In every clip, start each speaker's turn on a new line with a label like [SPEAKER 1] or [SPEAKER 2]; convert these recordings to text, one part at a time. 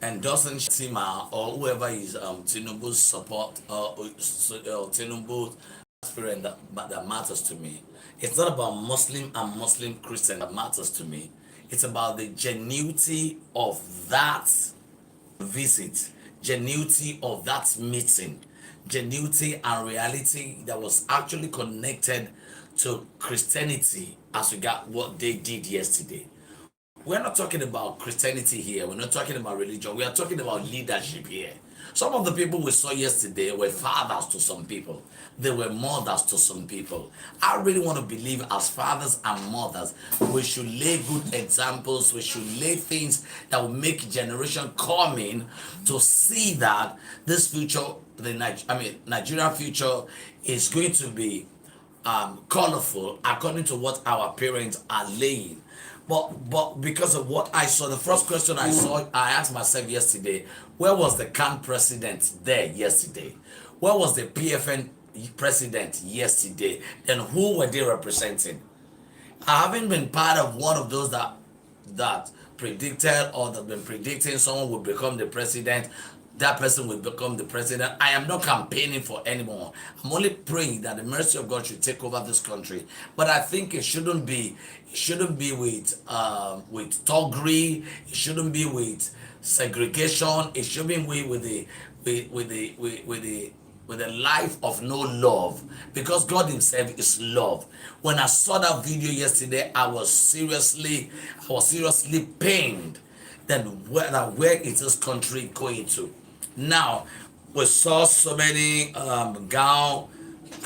[SPEAKER 1] endorsing Sima or whoever is TINUBU's support TINUBU's aspirant that matters to me. It's not about Muslim and Muslim Christian that matters to me. It's about the genuinity of that visit, genuinity of that meeting, genuinity and reality that was actually connected to Christianity as regard what they did yesterday. We're not talking about Christianity here. We're not talking about religion. We are talking about leadership here. Some of the people we saw yesterday were fathers to some people. They were mothers to some people. I really want to believe as fathers and mothers, we should lay good examples. We should lay things that will make generation coming to see that this future, Nigerian future is going to be colorful according to what our parents are laying. But because of what I saw, the first question I asked myself yesterday, where was the CAN president there yesterday? Where was the PFN president yesterday? Then who were they representing? I haven't been part of one of those that predicted or that been predicting someone will become the president, that person will become the president. I am not campaigning for anyone. I'm only praying that the mercy of God should take over this country. But I think it shouldn't be with toggery. It shouldn't be with segregation. It shouldn't be with a life of no love, because God himself is love. When I saw that video yesterday, I was seriously pained that where is this country going to. Now we saw so many gown,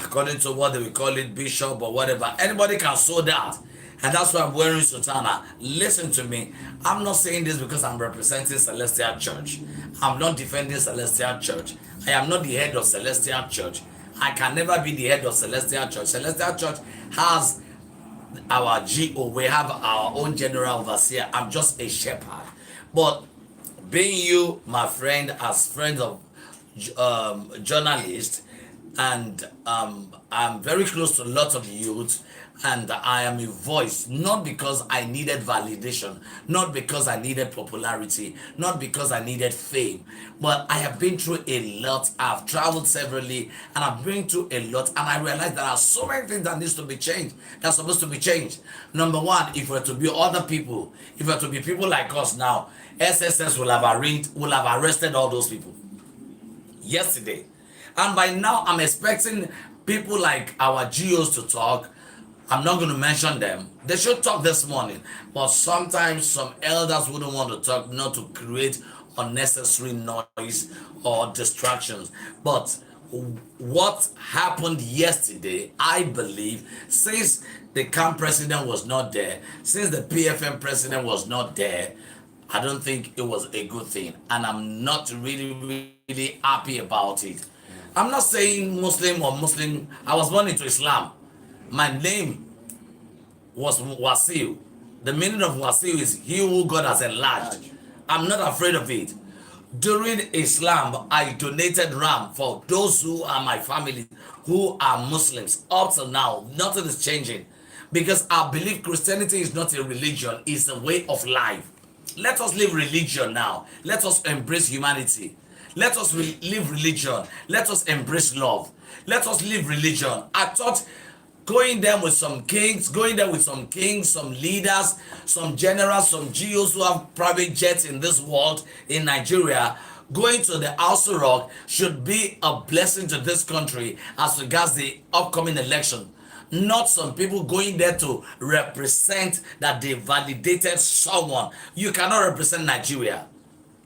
[SPEAKER 1] according to what they will call it, bishop or whatever. Anybody can sew that, and that's why I'm wearing sultana. Listen to me. I'm not saying this because I'm representing Celestial Church. I'm not defending Celestial Church. I am not the head of Celestial Church. I can never be the head of Celestial Church. Celestial Church has our GO. We have our own general overseer. I'm just a shepherd. But being you, my friend, as friends of journalists, and I'm very close to lots of youth, and I am a voice, not because I needed validation, not because I needed popularity, not because I needed fame, but I have been through a lot. I've traveled severally, and I've been through a lot, and I realized there are so many things that needs to be changed, that's supposed to be changed. Number one, if we're to be other people, if we're to be people like us now, SSS will have arrested all those people yesterday. And by now, I'm expecting people like our GOs to talk. I'm not going to mention them. They should talk this morning. But sometimes some elders wouldn't want to talk, not to create unnecessary noise or distractions. But what happened yesterday, I believe, since the camp president was not there, since the PFM president was not there, I don't think it was a good thing. And I'm not really happy about it. I'm not saying Muslim or Muslim. I was born into Islam. My name was Wasil. The meaning of Wasil is he who God has enlarged. I'm not afraid of it. During Islam, I donated ram for those who are my family, who are Muslims. Up to now, nothing is changing. Because I believe Christianity is not a religion, it's a way of life. Let us live religion now. Let us embrace humanity. Let us live religion. Let us embrace love. Let us live religion. I thought going there with some kings, some leaders, some generals, some GOs who have private jets in this world, in Nigeria, going to the Aso Rock should be a blessing to this country as regards the upcoming election. Not some people going there to represent that they validated someone. You cannot represent Nigeria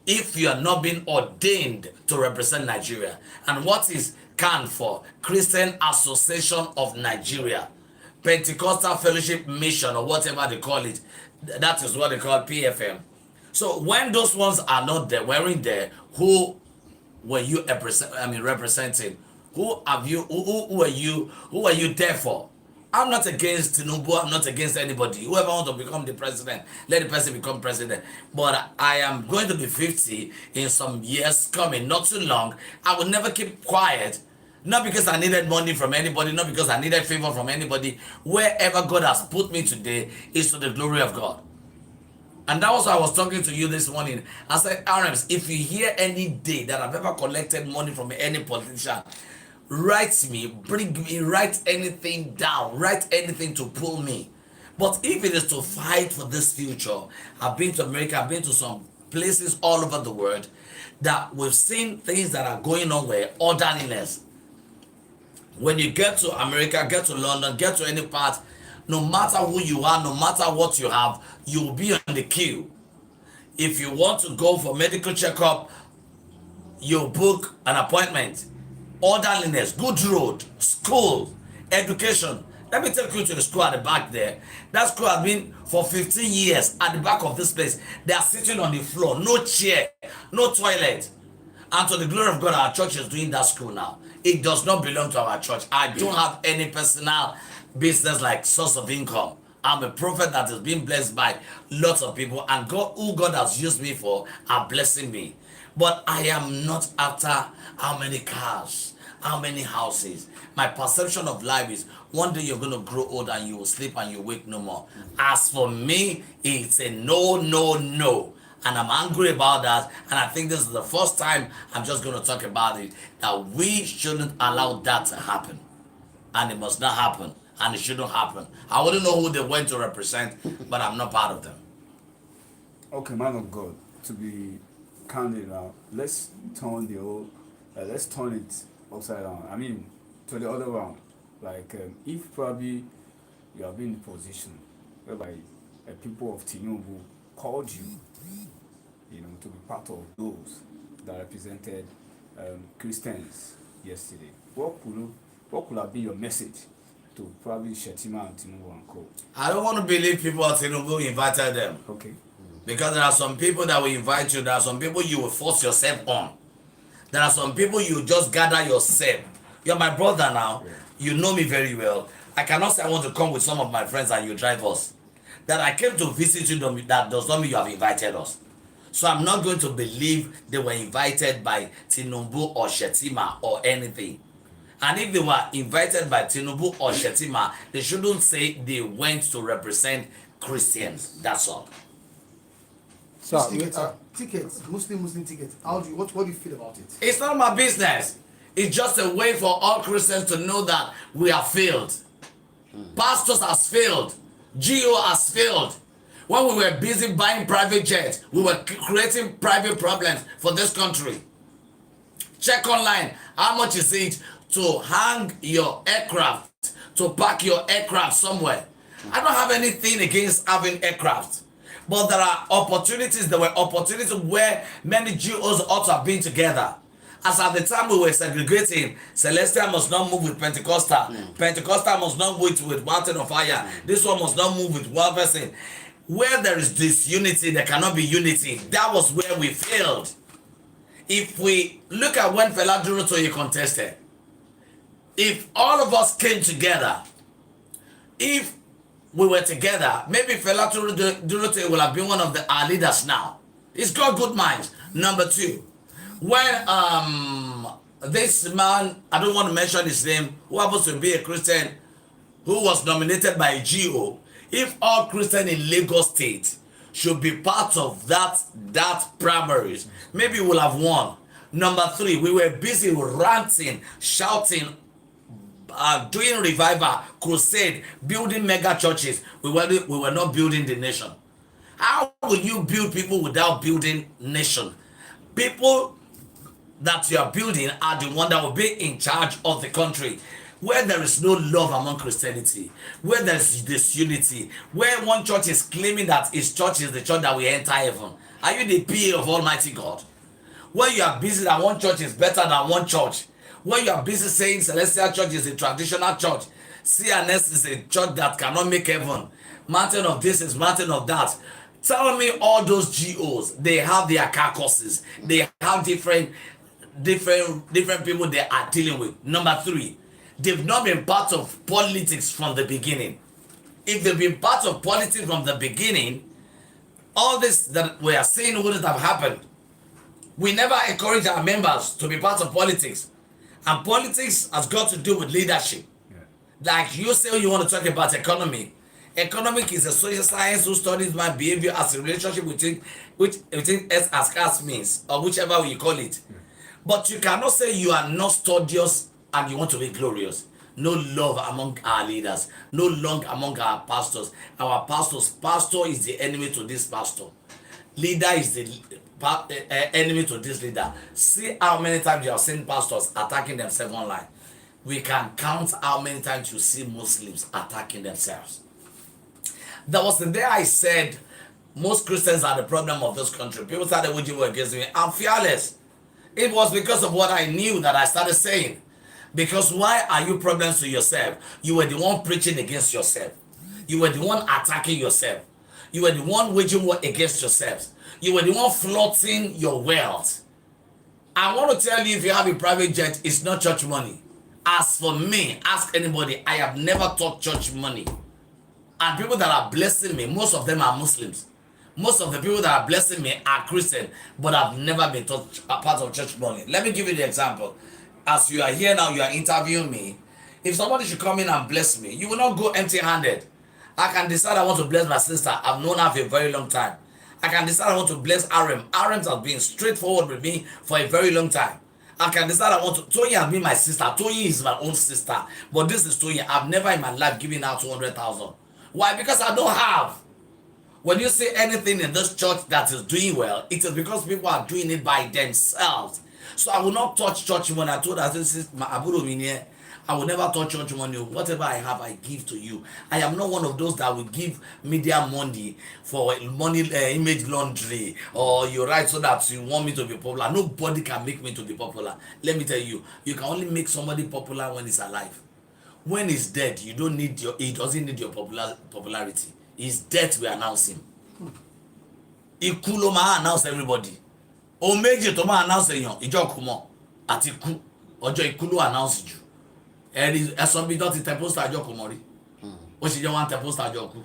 [SPEAKER 1] if you are not being ordained to represent Nigeria. And what is CAN for? Christian Association of Nigeria, Pentecostal Fellowship Mission, or whatever they call it. That is what they call PFM. So when those ones are not there, weren't there, who were you representing? Who are you there for? I'm not against TINUBU. I'm not against anybody. Whoever wants to become the president, let the person become president. But I am going to be 50 in some years coming, not too long. I will never keep quiet. Not because I needed money from anybody, not because I needed favor from anybody. Wherever God has put me today is to the glory of God. And that was why I was talking to you this morning. I said, RMs, if you hear any day that I've ever collected money from any politician, write me, bring me, write anything down, write anything to pull me. But if it is to fight for this future, I've been to America, I've been to some places all over the world that we've seen things that are going on where orderliness. When you get to America, get to London, get to any part, no matter who you are, no matter what you have, you will be on the queue. If you want to go for medical checkup, you book an appointment. Orderliness, good road, school, education. Let me take you to the school at the back there. That school has been for 15 years at the back of this place. They are sitting on the floor, no chair, no toilet. And to the glory of God, our church is doing that school now. It does not belong to our church. I don't have any personal business like source of income. I'm a prophet that is being blessed by lots of people, and God, who God has used me for, are blessing me. But I am not after how many cars, how many houses. My perception of life is one day you're going to grow old and you will sleep and you wake no more. As for me, it's a no, no, no. And I'm angry about that. And I think this is the first time I'm just going to talk about it, that we shouldn't allow that to happen. And it must not happen. And it shouldn't happen. I wouldn't know who they went to represent, but I'm not part of them.
[SPEAKER 2] Okay, man of God, to be candid now, let's turn let's turn it upside down. I mean, to the other round. Like, if probably you have been in a position whereby people of TINUBU called you know, to be part of those that represented Christians yesterday, what could have been your message to probably Shetima and TINUBU and co?
[SPEAKER 1] I don't want to believe people at TINUBU invited them.
[SPEAKER 2] Okay.
[SPEAKER 1] Because there are some people that will invite you, there are some people you will force yourself on. There are some people you just gather yourself. You're my brother now. Yeah. You know me very well. I cannot say I want to come with some of my friends and you drive us. That I came to visit you, that does not mean you have invited us. So I'm not going to believe they were invited by TINUBU or Shetima or anything. And if they were invited by TINUBU or Shetima, they shouldn't say they went to represent Christians. That's all.
[SPEAKER 3] So tickets, Muslim tickets. What do you feel about it?
[SPEAKER 1] It's not my business. It's just a way for all Christians to know that we are failed. Pastors has failed. GO has failed. When we were busy buying private jets, we were creating private problems for this country. Check online. How much is it to hang your aircraft, to park your aircraft somewhere? I don't have anything against having aircraft. But there are opportunities. There were opportunities where many GOs ought to have been together. As at the time we were segregating, Celestial must not move with Pentecostal. Pentecostal must not move with Mountain of Fire. This one must not move with one person. Where there is disunity, there cannot be unity. That was where we failed. If we look at when Fela Durotoye contested, if all of us came together, if we were together, maybe Fela Durotoye will have been one of our leaders now. He's got good minds. Number two, when this man, I don't want to mention his name, who happens to be a Christian, who was nominated by GO, if all Christians in Lagos State should be part of that primaries, maybe we'll have won. Number three, we were busy ranting, shouting, doing revival, crusade, building mega churches. We were not building the nation. How will you build people without building nation? People that you are building are the one that will be in charge of the country. Where there is no love among Christianity, where there is disunity, where one church is claiming that its church is the church that will enter heaven. Are you the PA of Almighty God? Where you are busy that one church is better than one church. When you are busy saying Celestial Church is a traditional church, CNS is a church that cannot make heaven, mountain of this is mountain of that. Tell me all those GOs, they have their caucuses, they have different people they are dealing with. Number three, they've not been part of politics from the beginning. If they've been part of politics from the beginning, all this that we are saying wouldn't have happened. We never encourage our members to be part of politics. And politics has got to do with leadership. Yeah. Like you say you want to talk about economy. Economic is a social science who studies my behavior as a relationship between us as classmates, or whichever you call it. But you cannot say you are not studious and you want to be glorious. No love among our leaders, no love among our pastors. Our pastor is the enemy to this pastor. Leader is the enemy to this leader. See how many times you have seen pastors attacking themselves online. We can count how many times you see Muslims attacking themselves. That was the day I said most Christians are the problem of this country. People started waging war against me. I'm fearless. It was because of what I knew that I started saying. Because why are you problems to yourself? You were the one preaching against yourself. You were the one attacking yourself. You were the one waging war against yourselves. You were the one flaunting your wealth. I want to tell you, if you have a private jet, it's not church money. As for me, ask anybody, I have never taught church money. And people that are blessing me, most of them are Muslims. Most of the people that are blessing me are Christian, but I've never been taught a part of church money. Let me give you the example. As you are here now, you are interviewing me. If somebody should come in and bless me, you will not go empty-handed. I can decide I want to bless my sister. I've known her for a very long time. I can decide I want to bless Aram. Aram has been straightforward with me for a very long time. I can decide I want to. Toyin has been my sister. Toyin is my own sister. But this is Toyin. I've never in my life given out 200,000. Why? Because I don't have. When you say anything in this church that is doing well, it is because people are doing it by themselves. So I will not touch church money. I told her, this is my Abu Dominion. I will never touch church money. Whatever I have, I give to you. I am not one of those that will give media money for image laundry, or you write so that you want me to be popular. Nobody can make me to be popular. Let me tell you, you can only make somebody popular when he's alive. When he's dead, you don't need he doesn't need your popularity. His death will announce him. Ikú ló máa announce everybody. O méjì tó máa announce èèyàn, ìjọ kú mọ́ àti ikú. Ọjọ́ ikú ló announce jù. Ẹ̀sọ́ bí dọ́tí tẹ pósítà àjọ kò mọ̀ rí. Ó sì jẹ́ wọ́n tẹ pósítà àjọ kú.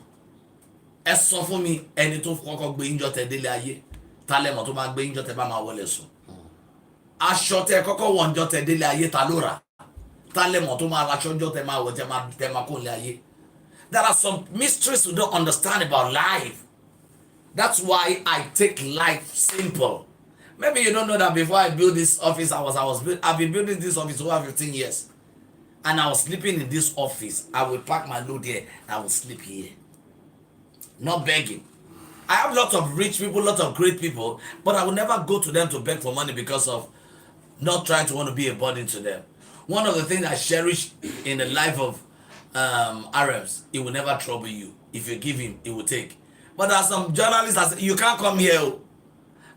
[SPEAKER 1] Ẹ sọ fún mi ẹni tó kọ́kọ́ gbé yín jọ tẹ délé ayé. Tálẹ̀mọ̀ tó máa gbé yín jọ tẹ bá máa wọlé sùn. Aṣọ tẹ kọ́kọ́ wọ̀ ń jọ tẹ délé ayé ta ló rà. Tálẹ̀mọ̀ tó máa raṣọ jọ tẹ máa wọ̀ tẹ máa kó lé ayé. There are some mysteries we don't understand about life. That's why I take life simple. Maybe you don't know that before I built this office, I've been building this office over 15 years. And I was sleeping in this office. I will pack my load here. I will sleep here. Not begging. I have lots of rich people, lots of great people, but I will never go to them to beg for money because of not trying to want to be a burden to them. One of the things I cherish in the life of Arabs, it will never trouble you. If you give him, it will take. But there are some journalists that say, you can't come here.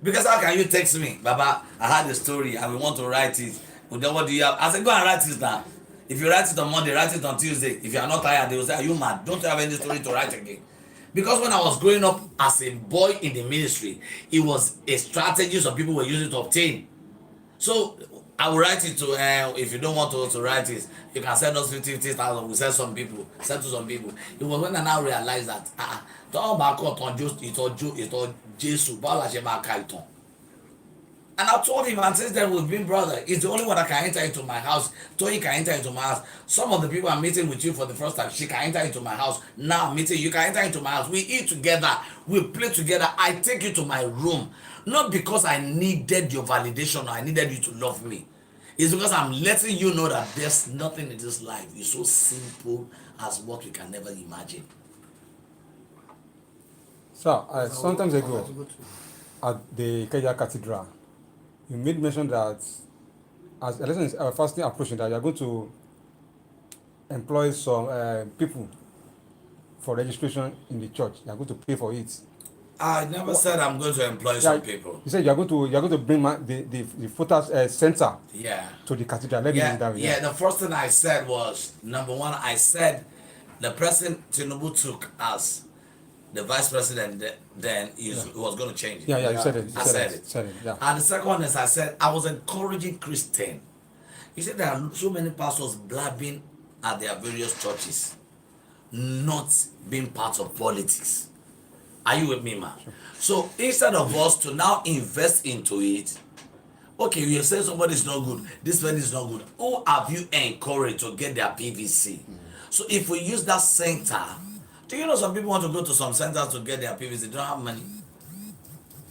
[SPEAKER 1] Because how can you text me? Baba, I had a story and we want to write it. But then what do you have? I said, go and write it now. If you write it on Monday, write it on Tuesday. If you are not tired, they will say, are you mad? Don't you have any story to write again? Because when I was growing up as a boy in the ministry, it was a strategy some people were using to obtain. So I will write it to, if you don't want to write it, you can send us 50,000. We send to some people. It was when I now realized that, don't back up on just it's Jesus. And I told him, and since then we've been brother. It's the only one that can enter into my house. Toyi can enter into my house. Some of the people I'm meeting with you for the first time, she can enter into my house. Now I'm meeting you, can enter into my house. We eat together, we play together. I take you to my room, not because I needed your validation or I needed you to love me. It's because I'm letting you know that there's nothing in this life. It's so simple as what we can never imagine.
[SPEAKER 4] Sir, sometimes ago at the Ikeja Cathedral, you made mention that as elections are fastly approaching, that you are going to employ some people for registration in the church. You are going to pay for it.
[SPEAKER 1] I never said I'm going to employ some people.
[SPEAKER 4] You said you are going to bring the voters center to the cathedral. Let me use that way.
[SPEAKER 1] Yeah, the first thing I said was, number one, I said the president TINUBU took as the vice president then was going to change it.
[SPEAKER 4] Yeah, you said it.
[SPEAKER 1] I said it.
[SPEAKER 4] Yeah.
[SPEAKER 1] And the second one is I said I was encouraging Christian. You said there are so many pastors blabbing at their various churches, not being part of politics. Are you with me, man? Sure. So instead of us to now invest into it, okay, you say somebody is not good, this one is not good. Who have you encouraged to get their PVC? So if we use that center Do you know some people want to go to some centers to get their PVC? They don't have money.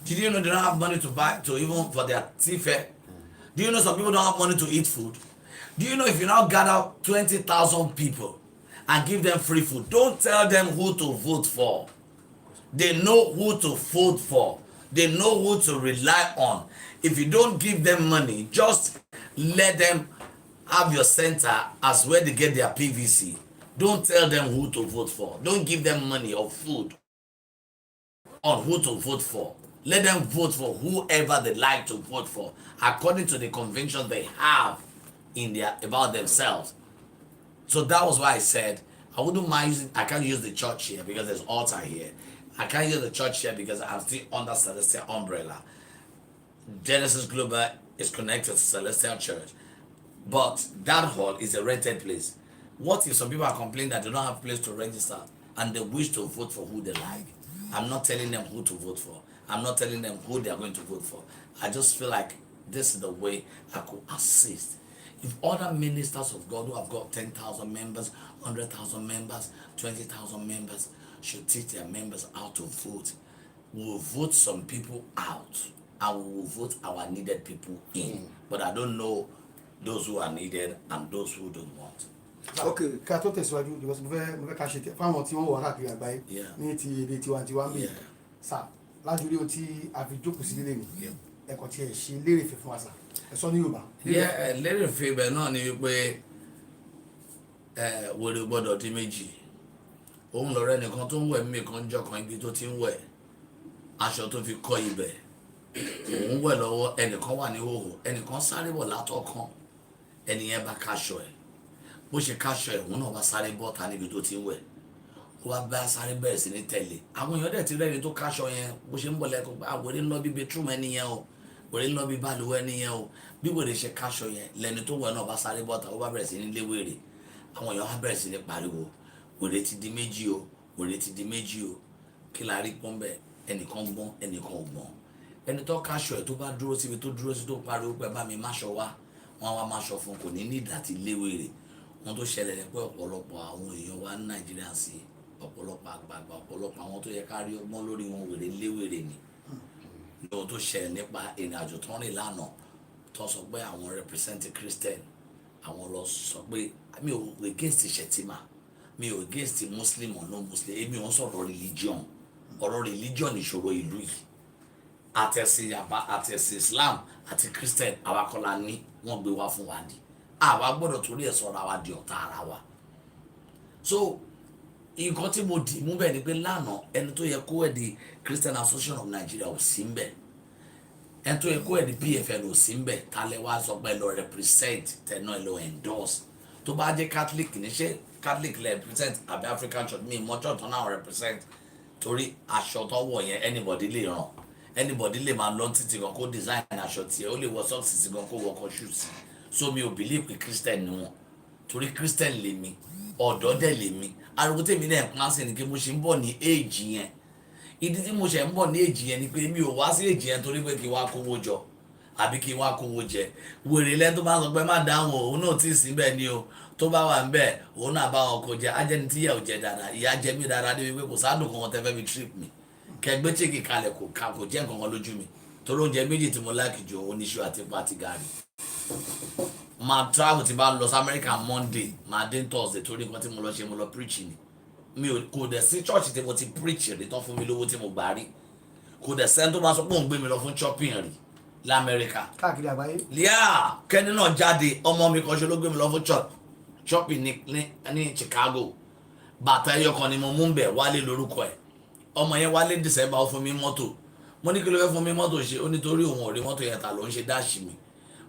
[SPEAKER 1] Did you know they don't have money to buy, to even for their tea fare? Do you know some people don't have money to eat food? Do you know if you now gather 20,000 people and give them free food, don't tell them who to vote for. They know who to vote for. They know who to rely on. If you don't give them money, just let them have your center as where they get their PVC. Don't tell them who to vote for. Don't give them money or food on who to vote for. Let them vote for whoever they like to vote for according to the convictions they have in their about themselves. So that was why I said I wouldn't mind using, I can't use the church here because there's altar here. I can't use the church here because I'm still under Celestial umbrella. Genesis Global is connected to Celestial Church. But that hall is a rented place. What if some people are complaining that they don't have a place to register and they wish to vote for who they like? I'm not telling them who to vote for. I'm not telling them who they are going to vote for. I just feel like this is the way I could assist. If other ministers of God who have got 10,000 members, 100,000 members, 20,000 members should teach their members how to vote, we will vote some people out and we will vote our needed people in. But I don't know those who are needed and those who don't want.
[SPEAKER 3] Okay, ká tó tẹ̀síwájú because mo fẹ́ ká ṣe fáwọn tí wọ́n wà káàkiri àgbáyé ní ti èdè tiwantiwa ń bì sà lájú rí ohun tí a fi jókòó sí nílé mi ẹ̀kọ́ tí ẹ̀ ṣe lérè fẹ́ fún wa sà ẹ̀ sọ ní Yorùbá.
[SPEAKER 1] Lérè fẹ́ ibẹ̀ náà ni wípé wèrè gbọ́dọ̀ di méjì. Òun lọ̀rẹ́ nìkan tó ń wẹ̀ mímì kan jọ kan ibi tó ti ń wẹ̀ aṣọ tó fi kọ́ ibẹ̀ òun wẹ̀ lọ́wọ́ ẹnìkan wà ní hòhò ẹnìkan sáré bọ̀ látọ̀kan ẹnìyẹn bá kaṣọ ẹ̀ bó ṣe kaṣọ ẹ̀ òun náà bá sáré bọ́ta níbi tó ti ń wẹ̀ ó wá bá sáré bẹ̀rẹ̀ sí ní tẹ̀lé àwọn èèyàn dẹ̀ ti rẹ́ni tó kaṣọ yẹn bó ṣe ń bọ̀ lẹ́kọ̀ọ́ pé àwòrán ń lọ bí bedroom ẹni yẹn o wèrè ń lọ bí balùwẹ̀ ẹni yẹn o bí wèrè ṣe kaṣọ yẹn lẹ́ni tó wẹ̀ náà bá sáré bọ́ta ó bá bẹ̀rẹ̀ sí ní lé wèrè àwọn èèyàn á bẹ̀rẹ̀ sí ní pariwo wèrè ti di méjì o wèrè ti di méjì o kí la rí pọ́n bẹ́ẹ̀ ẹnìkan gbọ́n ẹnìkan ò gbọ́n ẹni tó kaṣọ ẹ̀ tó bá dúró síbi tó dúró sí tó pariwo pé bá mi máṣọ wá wọn wá máṣọ fún kò ní ní ìdàtí léwèrè wọn tó ṣẹlẹ̀ ní pé ọ̀pọ̀lọpọ̀ àwọn èèyàn wa ní Nàìjíríà sí ọ̀pọ̀lọpọ̀ àgbààgbà ọ̀pọ̀lọpọ̀ àwọn tó yẹ ká rí ọgbọ́n lórí wọn wèrè léwèrè ni ní ohun tó ṣẹlẹ̀ nípa ìrìn àjò tó ń rìn lánàá tó sọ pé àwọn represent Christian àwọn lọ sọ pé mi ò against Shettima mi ò against Muslim or no Muslim èmi ò ń sọ̀rọ̀ religion ọ̀rọ̀ religion ìṣòro ìlú yìí àtẹ̀sí Islam àti Christian àwa kọ́ la ní wọ́n gbé wá fún wa ni àwa gbọ́dọ̀ torí ẹ̀ sọ̀rọ̀ àwa di ọ̀tá ara wa. So nǹkan tí mo dì mú bẹ́ẹ̀ ni pé lánàá ẹni tó yẹ kó ẹ̀ di Christian Association of Nigeria ò sí ń bẹ̀ ẹni tó yẹ kó ẹ̀ di PFN ò sí ń bẹ̀ tálẹ̀ wá sọ pé ẹ lọ represent tẹ̀nà ẹ lọ endorse tó bá jẹ́ Catholic ní ṣe Catholic lè represent àbí African Church mi mọ́jọ́ tó náà represent torí aṣọ tó wọ̀ yẹn anybody lè ràn anybody lè máa lọ títí kan kó design aṣọ tiẹ̀ ó lè wọ sọ́ọ̀sì gan kó wọkọ̀ shoes so mi ò believe pé Christian ni wọn torí Christian lèmi ọ̀dọ́ dẹ̀ lèmi ariwo tèmi náà ń pàṣẹ ni pé mo ṣe ń bọ̀ ní age yẹn ìdí tí mo ṣe ń bọ̀ ní age yẹn ni pé mi ò wá sí age yẹn torí pé kí wá kówó jọ àbí kí wá kówó jẹ wèrè lẹ́nu tó bá sọ pé má dáhùn òun náà tí ì sí bẹ́ẹ̀ ni o tó bá wà ń bẹ́ẹ̀ òun náà bá wọn kó jẹ ajẹni tí ìyà ò jẹ dáadáa ìyà jẹ mí dáadáa débi pé kò sádùn kan wọn tẹ fẹ́ fi trip mi kẹgbẹ́ chèkì kalẹ̀ kò jẹ́ nǹkan kan lójú mi torí oúnjẹ méjì tí mo láàkì jù òun ní iṣu àti epo àti gààrí máa travel tí bá lọ sí America Monday máa dé Thursday torí nǹkan tí mo lọ ṣe mo lọ preach ni mi ò kò dẹ̀ sí church tí mo ti preach rí tán fún mi lówó tí mo gbà rí kò dẹ̀ sẹ́ni tó máa sọ pé òun gbé mi lọ fún shopping rí lamẹ́ríkà
[SPEAKER 3] káàkiri àgbáyé.
[SPEAKER 1] líà kẹ́ni náà jáde ọmọ mi kan ṣe ló gbé mi lọ fún shopping ní Chicago bàtà ẹyọ kan ni mo mú bẹ̀ wálé lórúkọ ẹ̀ ọmọ yẹn wálé December ó fún mi mọ́tò mo ní kí ló fẹ́ fún mi mọ́tò ṣe ó nítorí òun ò rí mọ́tò yẹn ta ló ń ṣe dáàṣì mi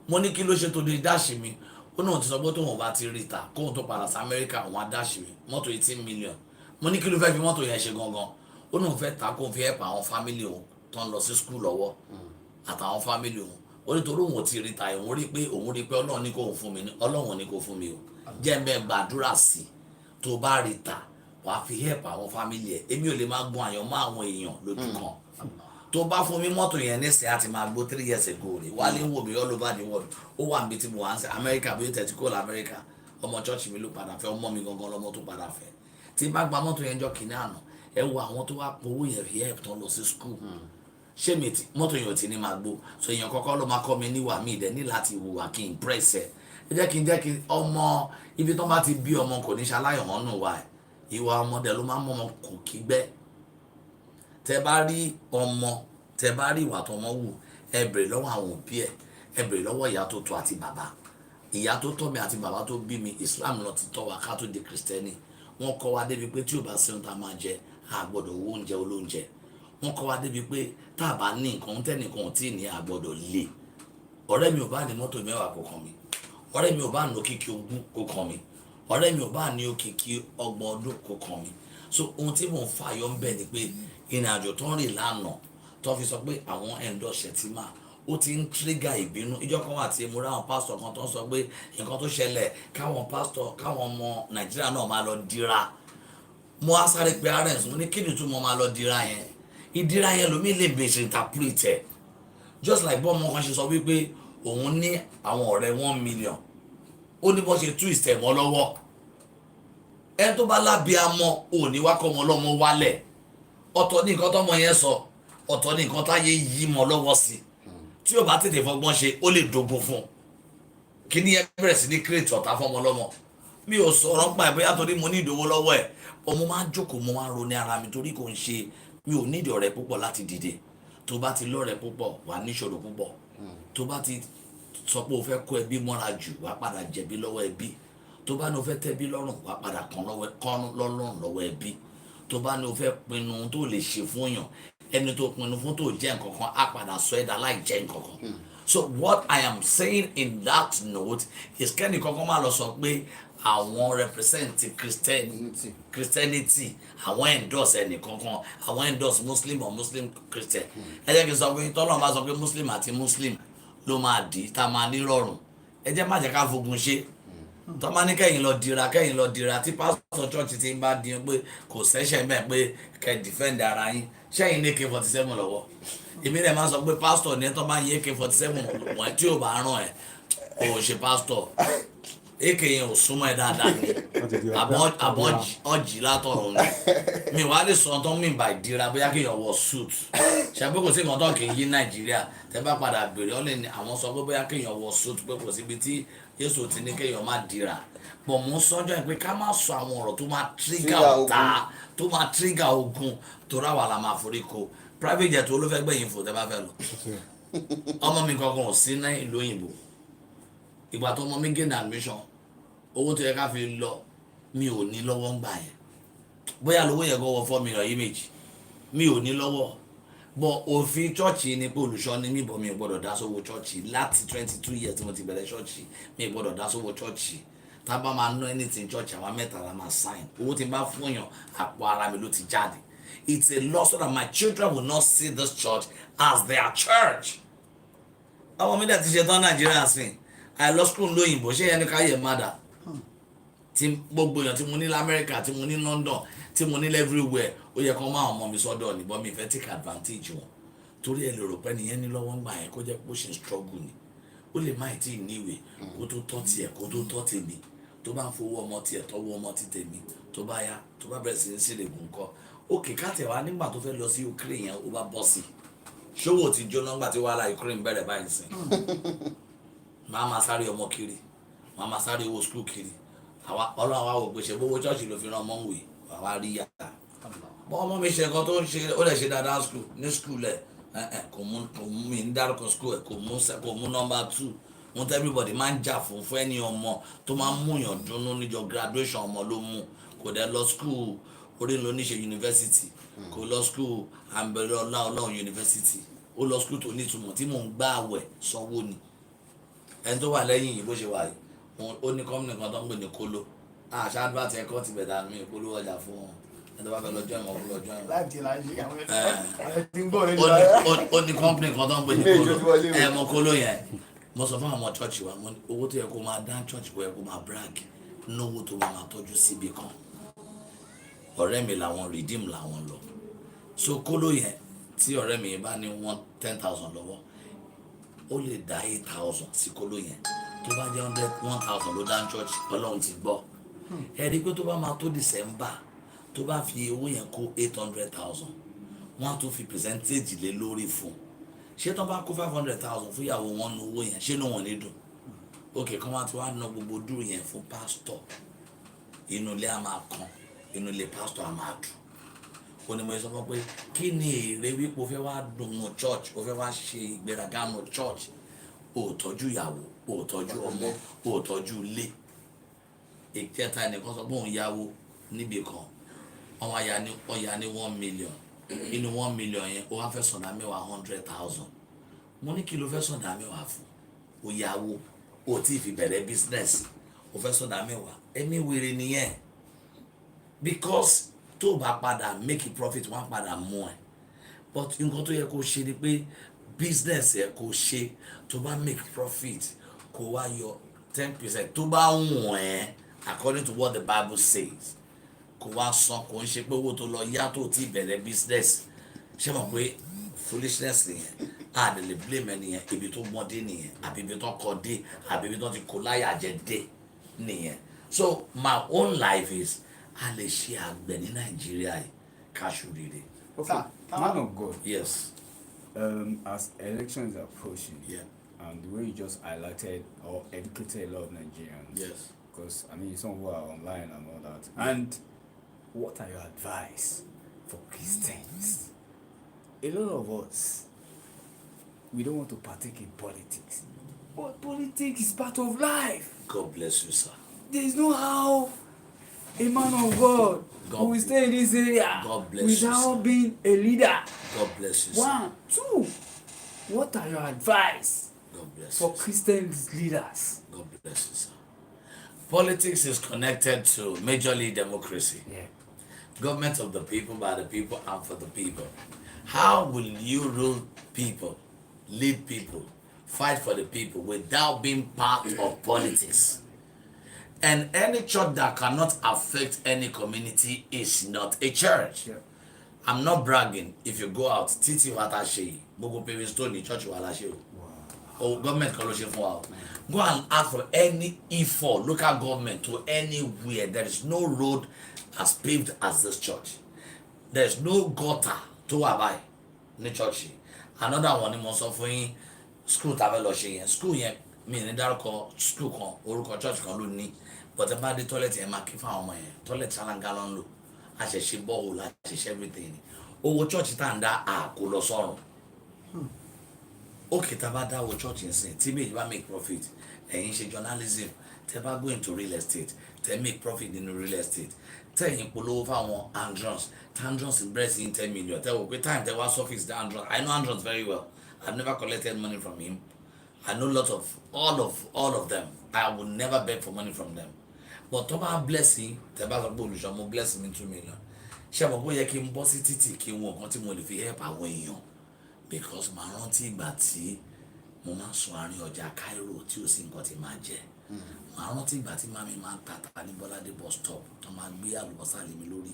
[SPEAKER 1] mo ní kí ló ṣe tó di dáàṣì mi ó náà ti sọ pé tóun bá ti rí ta kóun tó padà sí Amẹ́ríkà òun á dáàṣì mi mọ́tò 18 million mo ní kí ló fẹ́ fi mọ́tò yẹn ṣe gangan ó náà fẹ́ ta kóun fi help àwọn family òun tó ń lọ sí school lọ́wọ́ àtàwọn family òun ó nítorí òun ò ti rí ta òun rí pé Ọlọ́run ní kóun fún mi Ọlọ́run ní kó fún mi o jẹ́ ń bẹ́ẹ̀ gbàdúrà sí tó bá rí ta wàá fi help àwọn family ẹ̀ èmi ò lè máa gun àyàn mọ́ àwọn èèyàn lójú kan tó bá fún mi mọ́tò yẹn nísìnyí àti máa gbó 3 years ago rè wálé ń wò mí all over the world ó wà níbi tí mo wà ń sẹ Amẹ́ríkà bí tẹ̀tí kó la Amẹ́ríkà ọmọ church mi ló padà fẹ́ ọmọ mi gangan lọmọ tó padà fẹ́ tí bá gba mọ́tò yẹn jọ kìíní àná ẹ wo àwọn tó wá powó yẹn fi help tán lọ sí school ṣé mi mọ́tò yẹn ò ti ní máa gbó so èèyàn kọ́kọ́ ló máa kọ́ mi níwà mí ìdẹ́ ní láti wùwà kí n impress ẹ jẹ́ kí ọmọ ibi tó bá ti bí ọmọ kò ní ṣaláyọ̀ hàn nù wá ẹ̀ ìwà ọmọdé ló máa ń mọ ọmọ kò kígbẹ́ tẹ bá rí ọmọ tẹ bá rí ìwà tọmọ wù ẹ bèrè lọ́wọ́ àwọn òbí ẹ bèrè lọ́wọ́ ìyá tó tọ́ àti bàbá ìyá tó tọ́ mi àti bàbá tó bí mi Islam ló ti tọ́ wa ká tó di Kristẹni wọ́n kọ́ wa débi pé tí ò bá sí ohun tá a máa jẹ a gbọ́dọ̀ owó oúnjẹ olóúnjẹ wọ́n kọ́ wa débi pé tá a bá ní nǹkan tẹ́nìkan ò tí ì ní a gbọ́dọ̀ lé ọ̀rẹ́ mi ò bá ní mọ́tò mẹ́wàá kó kàn mí ọ̀rẹ́ mi ò bá ní òkìkí ogún kó kàn mí ọ̀rẹ́ mi ò bá ní òkìkí ọgbọ̀n ọdún kó kàn mí so ohun tí mò ń fàyọ ń bẹ̀ ni pé ìrìn àjò tó ń rìn lánàá tó fi sọ pé àwọn ẹ̀ńdọ̀ṣẹ̀ ti máa ó ti ń tírígà ìbínú ìjọ kan wà tí mo rí àwọn pásítọ̀ kan tó ń sọ pé nǹkan tó ṣẹlẹ̀ káwọn pásítọ̀ káwọn ọmọ Nàìjíríà náà máa lọ dira mo á sáré pé arẹ́ǹsì mo ní kí ni tún mo máa lọ dira yẹn ìdíra yẹn lómi lè bèèrè interpret ẹ̀ just like bọ́ ọmọ kan ṣe sọ wípé òun ní àwọn ọ̀rẹ́ 1 million ó ní bọ́ ṣe twist ẹ̀ mọ́ lọ́wọ́ ẹni tó bá lábíamọ ò ní wá kọ́ ọmọ ọlọ́mọ wálẹ̀ ọ̀tọ̀ ní nǹkan tọ́mọ yẹn sọ ọ̀tọ̀ ní nǹkan táyé yí mọ́ lọ́wọ́ sí tí o bá tètè fọgbọ́n ṣe ó lè dogun fún un kí ni ẹ bẹ̀rẹ̀ sí ní kírètì ọ̀tá fọmọ lọ́mọ mi ò sọ̀rọ̀ nípa ẹ̀ bóyá torí mo ní ìdòwò lọ́wọ́ ẹ̀ ọmọ máa ń jókòó mo máa ń ronú ara mi torí kò ń ṣe mi ò nídìí ọ̀rẹ́ púpọ̀ láti dìde tó bá ti lọ́rẹ́ púpọ̀ wà níṣòro púpọ̀ tó bá ti sọ pé o fẹ́ kó ẹbí mọ́ra jù wà padà jẹ̀bi lọ́wọ́ ẹbí tó bá ní o fẹ́ tẹ́bí lọ́rùn wà padà kán lọ́rùn lọ́wọ́ ẹbí tó bá ní o fẹ́ pinnu tó lè ṣe fún yàn ẹni tó pinnu fún tó jẹ́ nǹkan kan á padà sọ ẹ̀dá láì jẹ́ nǹkan kan. So what I am saying in that note is kẹ́ni kankan máa lọ sọ pé àwọn represent Christianity àwọn endorse ẹnì kankan àwọn endorse Muslim or Muslim Christian ẹ jẹ́ kí n sọ pé tọ́lọ́ máa sọ pé Muslim àti Muslim ló máa dì í tá a máa ní rọrùn ẹ jẹ́ má jẹ́ ká fogun ṣe tọ́ máa ní kẹ́yìn lọ dira tí pásítọ̀ church ti ń bá di pé kò sẹ́sẹ̀ mẹ́ pé kẹ́ defend ara yín ṣẹ́yìn ní AK-47 lọ́wọ́ èmi rẹ̀ máa sọ pé pásítọ̀ ní tọ́ bá yín AK-47 wọ́n tí ò bá ràn ẹ̀ kò ṣe pásítọ̀ AK yẹn ò súnmọ́ ẹ dáadáa ni àbọ̀ ọjì látọ̀run ni mi wàá lè sọ tó ń mìn bá ìdíra bóyá kéèyàn wọ suit ṣàbí kò sí nǹkan tó kì í yí Nàìjíríà tẹ́ bá padà béèrè ọ́ lè ní àwọn sọ pé bóyá kéèyàn wọ suit pé kò síbi tí Jésù ti ní kéèyàn má dira pọ̀ mú sọ́jọ́ ẹ̀ pé ká má sọ àwọn ọ̀rọ̀ tó máa trigger ọ̀tá tó máa trigger ogun tó ráwà la máa forí ko private jet wo ló fẹ́ gbẹ̀yìn fò tẹ́ bá fẹ́ lọ ọmọ mi kankan ò sí ní ìlú òyìnbó ìgbà tó ọmọ mi gain admission owó tó yẹ ká fi lọ mi ò ní lọ́wọ́ ń gbà yẹn bóyá lówó yẹ kó wọ 4 million yìí méjì mi ò ní lọ́wọ́ bọ̀ òfin chọ́ọ̀chì ni pé olùṣọ́ ni mí bọ̀ mi ò gbọ́dọ̀ dá sówó chọ́ọ̀chì láti 22 years tí mo ti bẹ̀rẹ̀ chọ́ọ̀chì mi ò gbọ́dọ̀ dá sówó chọ́ọ̀chì tá a bá máa ná anything chọ́ọ̀chì àwọn mẹ́ta la máa sign owó tí n bá fún yàn àpò ara mi ló ti jáde it's a law so that my children will not see this church as their church. àwọn mi dẹ̀ ti ṣe tán Nàìjíríà sìn àìlọ school lóyìnbó ṣé yẹn ní ká yẹ má dà tí gbogbo èèyàn tí mo ní lamẹ́ríkà tí mo ní London tí mo ní everywhere ó yẹ kó máa ọmọ mi sọ́dọ̀ níbọn mi fẹ́ take advantage wọn torí ẹ lè rò pé nìyẹn ní lọ́wọ́ ń gbà yẹn kó jẹ́ pé ó ṣe struggle ni ó lè má tí ì níwèé kó tó tọ́ tiẹ̀ kó tó tọ́ tèmi tó bá ń fowó ọmọ tiẹ̀ tọ́wọ́ ọmọ ti tèmi tó bá yá tó bá bẹ̀rẹ̀ sí ní sílẹ̀gùn kọ́ òkè káàtẹ̀ wá nígbà tó fẹ́ lọ sí Ukraine yẹn ó bá bọ́ sí ṣòwò ti jóná nígbà tí wàhálà Ukraine bẹ̀rẹ̀ báyìí sìn máa ma sáré ọmọ kiri máa ma sáré owó skul kiri Ọlọ́run àwa wò pé ṣe gbogbo chọ́ọ̀chì ló fi rán ọmọ wèé àwa rí yàtà bọ́ ọmọ mi ṣe nǹkan tó ń ṣe ó lè ṣe dáadáa ní skul ẹ̀ kò mú mi ń dárúkọ skul ẹ̀ kò mú nọ́mbà 2 wọn tẹ́ everybody máa ń jà fún ẹni ọmọ tó máa ń múyàn dùnnú níjọ graduation ọmọ ló mú kò dẹ̀ lọ skul orí ló níṣe yunifásitì kò lọ skul àǹbẹ̀rẹ̀ Ọlọ́run yunifásitì ó lọ skul tó nítumọ̀ tí mò ń gbà àwẹ̀ sanwó ni ẹni tó wà lẹ́yìn yìí bó ṣe wà yìí ó ní kọ́mìnì kan tó ń gbé ní kóló àṣà àdúrà tí ẹ̀kọ́ ti bẹ̀ dànù mí ìpolówó ọjà fún wọn ẹni tó bá fẹ́ lọ́jọ́ ìmọ̀ fún lọ́jọ́ ìmọ̀. ó ní kọ́mìnì kan tó ń gbé ní kóló mọ kóló yẹn mo sọ fún àwọn chọ́ọ̀chì wa owó tó yẹ kó máa dá chọ́ọ̀chì kó yẹ kó máa brag náwó tó máa tọ́jú síbi kan ọ̀rẹ́ mi làwọn redeem làwọn lọ so kóló yẹn tí ọ̀rẹ́ mi bá ní 10,000 lọ́wọ́ ó lè dá 8,000 sí kóló yẹn tó bá jẹ́ 1,000 ló dá church Ọlọ́run ti gbọ́ ẹ rí i pé tó bá máa tó December tó bá fi owó yẹn kó 800,000 wọ́n tún fi percentage lé lórí fún ṣé tó bá kó 500,000 fún ìyàwó wọn nu owó yẹn ṣé ní wọn ní dùn ok kán wá tí wàá ná gbogbo dúró yẹn fún pásítọ̀ inú ilé a máa kan inú ilé pásítọ̀ a máa dùn ó ní mo sọ fún pé kí ni èrè wípé o fẹ́ wá dùn nù church o fẹ́ wá ṣe ìgbéraga nù church o ò tọ́jú ìyàwó o ò tọ́jú ọmọ o ò tọ́jú ilé ìkẹta ẹnìkan sọ pé òun yáwó níbi kan ọmọ ọ̀yà ní 1 million inú 1 million yẹn o wá fẹ́ sọ̀dá mẹ́wàá 100,000 mo ní kí ló fẹ́ sọ̀dá mẹ́wàá fún o yáwó o tí ì fi bẹ̀rẹ̀ business o fẹ́ sọ̀dá mẹ́wàá ẹ̀mí wèrè nìyẹn because tó o bá padà make a profit wọ́n á padà mú ẹ but nǹkan tó yẹ kó ṣe ni pé business yẹ kó ṣe tó bá make profit kó wá yọ 10% tó bá wọ̀n ẹ́ according to what the Bible says kò wá san kò ń ṣe pé owó tó lọ yá tó ti bẹ̀rẹ̀ business ṣé mọ̀ pé foolishness nìyẹn a lè blame ẹnìyẹn ibi tó mọ́ dé nìyẹn àbí ibi tó kọ dé àbí ibi tó ti kó láyà jẹ dé nìyẹn so my own life is a lè ṣe àgbẹ̀ ní Nàìjíríà yìí káṣù rere.
[SPEAKER 2] Okay, man of God.
[SPEAKER 1] Yes.
[SPEAKER 2] As elections are approaching,
[SPEAKER 1] Yeah.
[SPEAKER 2] and the way you just highlighted or educated a lot of Nigerians.
[SPEAKER 1] Yes.
[SPEAKER 2] Because I mean, some who are online and all that. And what are your advice for Christians? A lot of us, we don't want to partake in politics. But politics is part of life.
[SPEAKER 1] God bless you, sir.
[SPEAKER 2] There is no how a man of God who will stay in this area
[SPEAKER 1] God bless you,
[SPEAKER 2] without
[SPEAKER 1] sir.
[SPEAKER 2] being a leader.
[SPEAKER 1] God bless you, sir.
[SPEAKER 2] 1, 2. What are your advice
[SPEAKER 1] God bless
[SPEAKER 2] for
[SPEAKER 1] you, sir.
[SPEAKER 2] Christian leaders?
[SPEAKER 1] God bless you, sir. Politics is connected to majorly democracy.
[SPEAKER 2] Yeah.
[SPEAKER 1] Government of the people, by the people, and for the people. How will you rule people, lead people, fight for the people without being part of politics? And any church that cannot affect any community is not a church.
[SPEAKER 2] Yeah.
[SPEAKER 1] I'm not bragging. If you go out, Titi Watashe, Bogo Paving Stone, church Walashe, or government collection for out. Go and ask for any E4 local government to anywhere. There is no road as paved as this church. There is no gutter to abide in the church. Another one in Monsofin school Taveloshe, school yen, meaning Darko school con, or church con luni, but about the toilet and Maki found my toilet salangalon look. I said she bowl, I said everything. Oh, church tanda kuloson. Okay, tabada wo church in sin. Tibi you make profit. And in journalism, teba go into real estate. They make profit in real estate. Tell you pull over one Androns. Androns in breast in 10 million. Tell you time there was office the Androns. I know Androns very well. I've never collected money from him. I know lots of all of them. I will never beg for money from them. But Toba blessing, teba so bo oluso mo bless me 2 million. Ṣé mo boye kí n bọ́ sí títì kí n wo nǹkan tí mo lè fi help àwọn èèyàn. Because màá rántí ìgbà tí mo máa ń sun àárín ọjà Cairo tí ó sì nǹkan tí máa jẹ. Màá rántí ìgbà tí màmí máa ń tata ní Bọ́ládé bus stop tó máa gbé àlùbọ́sà lé mi lórí.